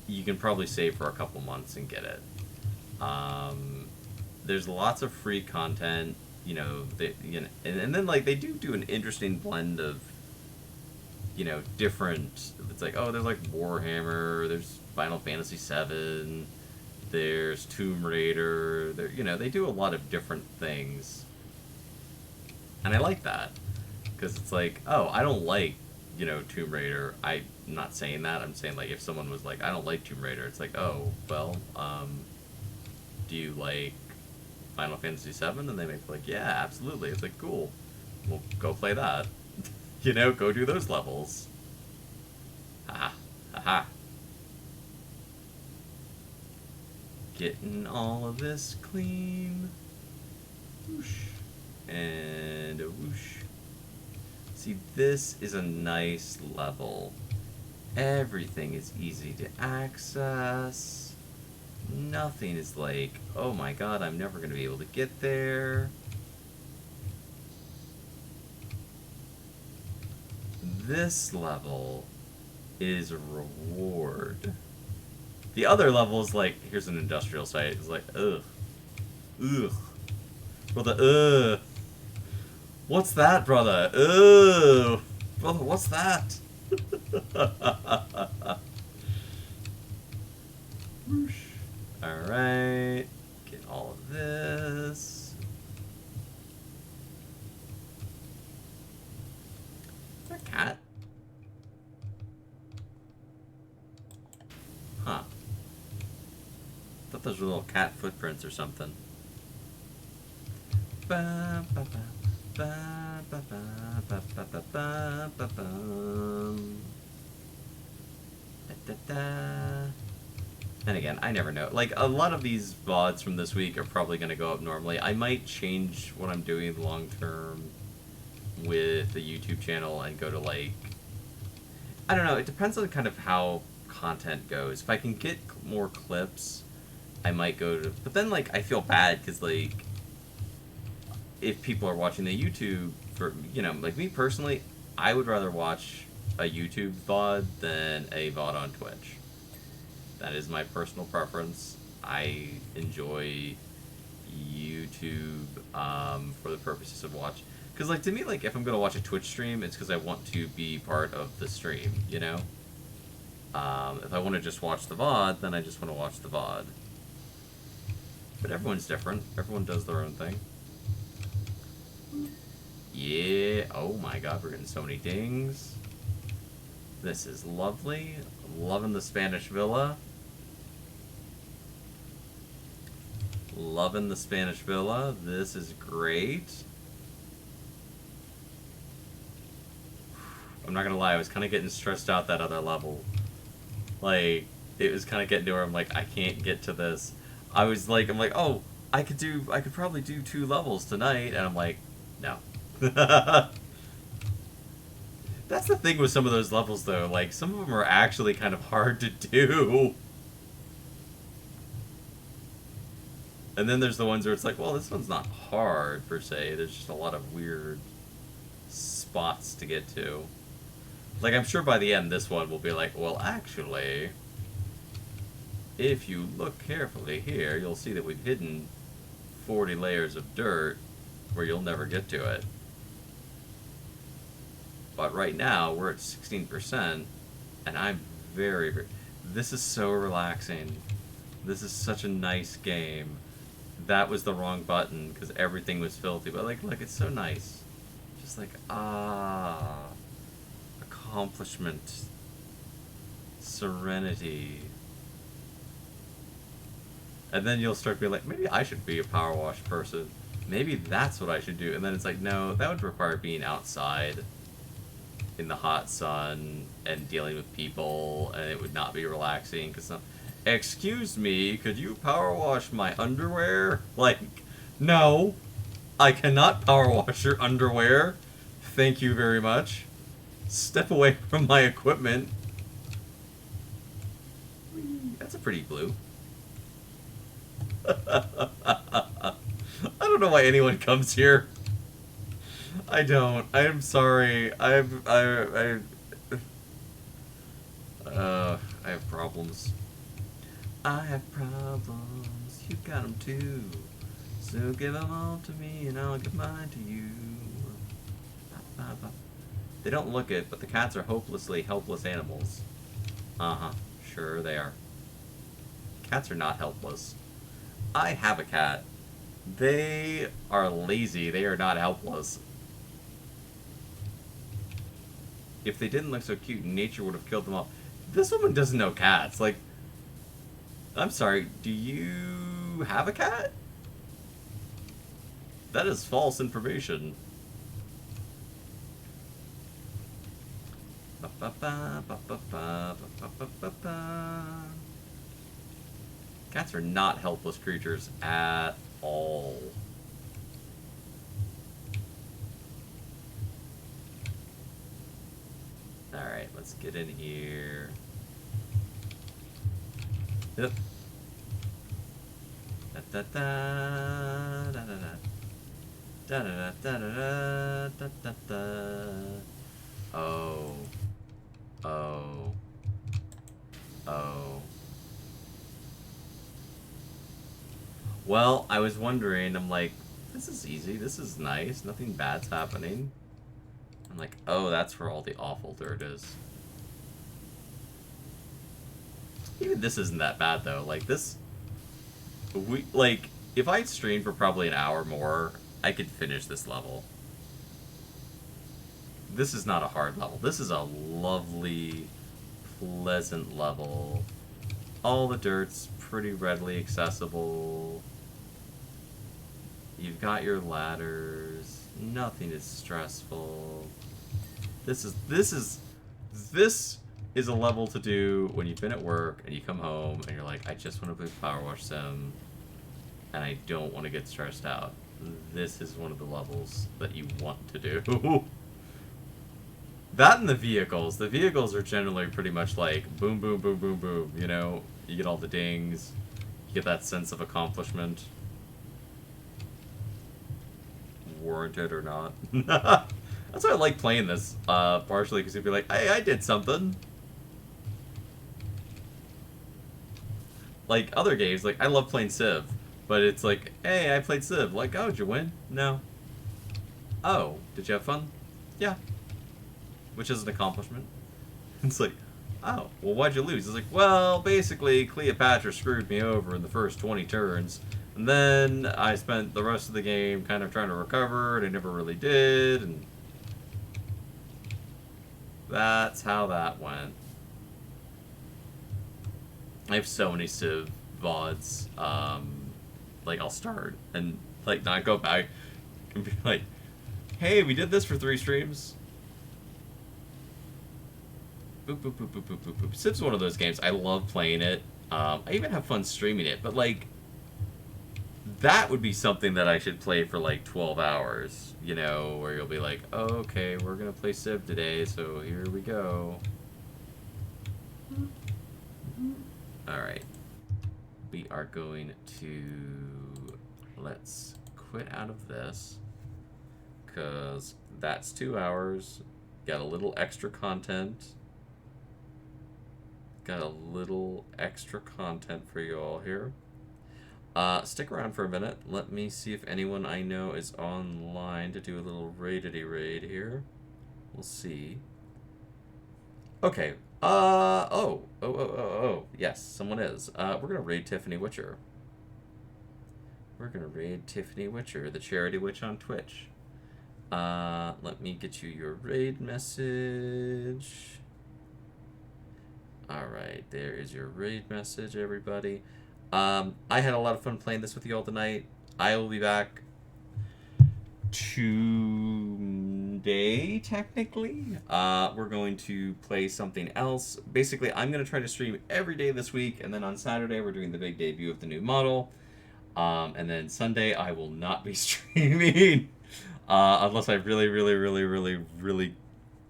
you can probably save for a couple months and get it. There's lots of free content, you know, and then like they do an interesting blend of, you know, different. It's like, oh, there's like Warhammer, there's Final Fantasy VII, there's Tomb Raider. There, you know, they do a lot of different things, and I like that because it's like, oh, I don't like, you know, Tomb Raider. I'm not saying that. I'm saying like if someone was like, I don't like Tomb Raider, it's like, oh, well, do you like Final Fantasy VII? And they make like, yeah, absolutely. It's like, cool. Well, go play that. You know, go do those levels. Ha ha. Getting all of this clean. Whoosh. And a whoosh. See, this is a nice level. Everything is easy to access. Nothing is like, oh my god, I'm never going to be able to get there. This level is a reward. The other level is like, here's an industrial site. It's like, ugh. Ugh. Brother, ugh. What's that, brother? Ugh. Brother, what's that? Whoosh. Alright. Get all of this. Is that a cat? Huh. Thought those were little cat footprints or something. Ba, ba, ba, ba, ba, ba, ba, ba, ba, ba, ba, bum. Da, da, da. And again, I never know. Like, a lot of these VODs from this week are probably going to go up normally. I might change what I'm doing long term with the YouTube channel and go to, like... I don't know, it depends on kind of how content goes. If I can get more clips, I might go to... But then, like, I feel bad, because, like, if people are watching the YouTube, for, you know, like me personally, I would rather watch a YouTube VOD than a VOD on Twitch. That is my personal preference. I enjoy YouTube for the purposes of watch. Because, like, to me, like, if I'm going to watch a Twitch stream, it's because I want to be part of the stream, you know? If I want to just watch the VOD, then I just want to watch the VOD. But everyone's different. Everyone does their own thing. Yeah. Oh my god, we're getting so many dings. This is lovely. Loving the Spanish Villa. Loving the Spanish Villa. This is great. I'm not gonna lie, I was kind of getting stressed out that other level. Like, it was kind of getting to where I'm like, I can't get to this. I'm like, oh, I could probably do 2 levels tonight, and I'm like, no. That's the thing with some of those levels, though. Like, some of them are actually kind of hard to do. And then there's the ones where it's like, well, this one's not hard, per se. There's just a lot of weird spots to get to. Like, I'm sure by the end, this one will be like, well, actually, if you look carefully here, you'll see that we've hidden 40 layers of dirt where you'll never get to it. But right now, we're at 16%, and I'm very... This is so relaxing. This is such a nice game. That was the wrong button, because everything was filthy. But, like, look, it's so nice. Just like, accomplishment. Serenity. And then you'll start being like, maybe I should be a power wash person. Maybe that's what I should do. And then it's like, no, that would require being outside in the hot sun and dealing with people, and it would not be relaxing. Because, excuse me, could you power wash my underwear? Like, no, I cannot power wash your underwear. Thank you very much. Step away from my equipment. That's a pretty blue. I don't know why anyone comes here. I don't. I'm sorry. I have problems. I have problems. You got them too. So give them all to me and I'll give mine to you. They don't look it, but the cats are hopelessly helpless animals. Uh-huh. Sure they are. Cats are not helpless. I have a cat. They are lazy. They are not helpless. If they didn't look so cute, nature would have killed them all. This woman doesn't know cats. Like, I'm sorry, do you have a cat? That is false information. Cats are not helpless creatures at all. Alright, let's get in here. Yep. Da da da da da da da da da da da da da. Oh. Oh. Oh. Well, I was wondering, I'm like, this is easy, this is nice, nothing bad's happening. I'm like, oh, that's where all the awful dirt is. Even this isn't that bad, though. Like, this... if I streamed for probably an hour more, I could finish this level. This is not a hard level. This is a lovely, pleasant level. All the dirt's pretty readily accessible. You've got your ladders. Nothing is stressful. This is a level to do when you've been at work and you come home and you're like, I just want to play Power Wash Sim and I don't want to get stressed out. This is one of the levels that you want to do. That and the vehicles. The vehicles are generally pretty much like boom, boom, boom, boom, boom. You know, you get all the dings. You get that sense of accomplishment. Warranted or not. That's why I like playing this, partially because you'd be like, hey, I did something. Like, other games, like, I love playing Civ, but it's like, hey, I played Civ. Like, oh, did you win? No. Oh, did you have fun? Yeah. Which is an accomplishment. It's like, oh, well, why'd you lose? It's like, well, basically, Cleopatra screwed me over in the first 20 turns, and then I spent the rest of the game kind of trying to recover, and I never really did, and that's how that went. I have so many Civ VODs. Like, I'll start and, like, not go back and be like, hey, we did this for 3 streams. Boop, boop, boop, boop, boop, boop, boop. Civ's one of those games. I love playing it. I even have fun streaming it, but, like, that would be something that I should play for like 12 hours, you know, where you'll be like, oh, okay, we're going to play Civ today, so here we go. Alright. We are going to... Let's quit out of this. Because that's 2 hours. Got a little extra content. Got a little extra content for you all here. Stick around for a minute. Let me see if anyone I know is online to do a little raid here. We'll see. Okay. Oh. Yes, someone is. We're gonna raid Tiffany Witcher. We're gonna raid Tiffany Witcher, the charity witch on Twitch. Let me get you your raid message. Alright, there is your raid message, everybody. I had a lot of fun playing this with you all tonight. I will be back today, technically. We're going to play something else. Basically, I'm going to try to stream every day this week, and then on Saturday, we're doing the big debut of the new model. And then Sunday, I will not be streaming. Unless I really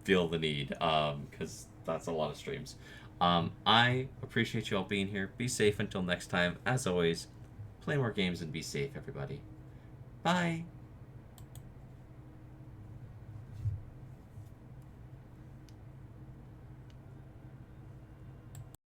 feel the need. Because that's a lot of streams. I appreciate you all being here. Be safe until next time. As always, play more games and be safe, everybody. Bye.